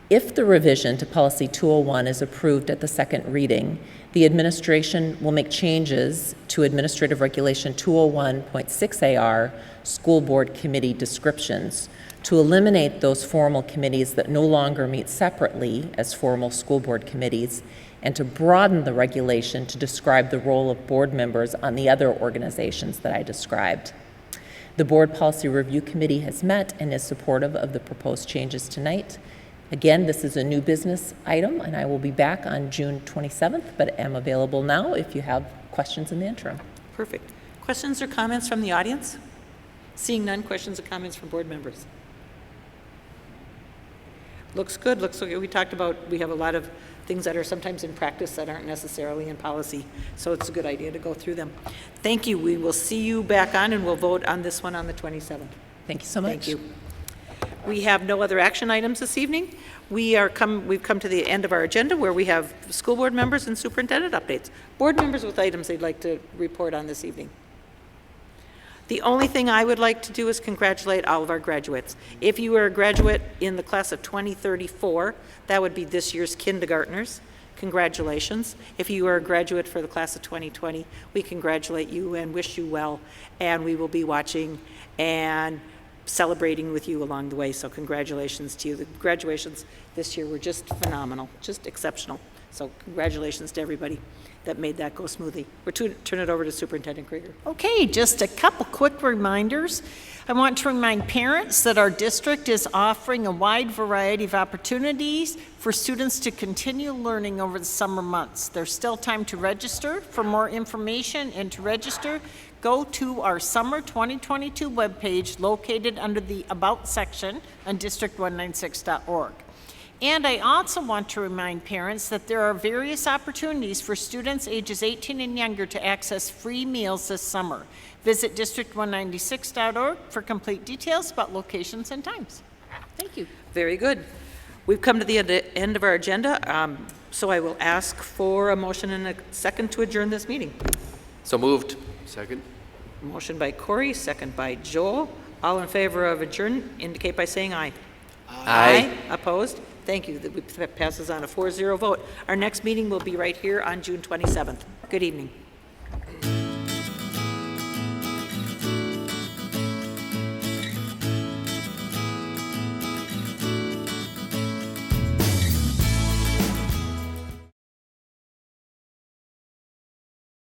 If the revision to Policy 201 is approved at the second reading, the administration will make changes to Administrative Regulation 201.6AR, School Board Committee Descriptions, to eliminate those formal committees that no longer meet separately as formal school board committees, and to broaden the regulation to describe the role of board members on the other organizations that I described. The Board Policy Review Committee has met and is supportive of the proposed changes tonight. Again, this is a new business item, and I will be back on June 27th, but am available now if you have questions in the interim. Perfect. Questions or comments from the audience? Seeing none, questions or comments from board members? Looks good. Looks like we talked about, we have a lot of things that are sometimes in practice that aren't necessarily in policy. So it's a good idea to go through them. Thank you. We will see you back on and we'll vote on this one on the 27th. Thank you so much. Thank you. We have no other action items this evening. We've come to the end of our agenda where we have school board members and superintendent updates. Board members with items they'd like to report on this evening. The only thing I would like to do is congratulate all of our graduates. If you are a graduate in the class of 2034, that would be this year's kindergartners. Congratulations. If you are a graduate for the class of 2020, we congratulate you and wish you well. And we will be watching and celebrating with you along the way. So congratulations to you. The graduations this year were just phenomenal, just exceptional. So congratulations to everybody that made that go smoothly. We're to turn it over to Superintendent Krieger. Okay, just a couple quick reminders. I want to remind parents that our district is offering a wide variety of opportunities for students to continue learning over the summer months. There's still time to register. For more information and to register, go to our Summer 2022 webpage located under the About section on district196.org. And I also want to remind parents that there are various opportunities for students ages 18 and younger to access free meals this summer. Visit district196.org for complete details about locations and times. Thank you. Very good. We've come to the end of our agenda, so I will ask for a motion and a second to adjourn this meeting. So moved. Second? Motion by Corey, second by Joel. All in favor of adjourn indicate by saying aye. Aye. Opposed? Thank you. That passes on a 4-0 vote. Our next meeting will be right here on June 27th. Good evening.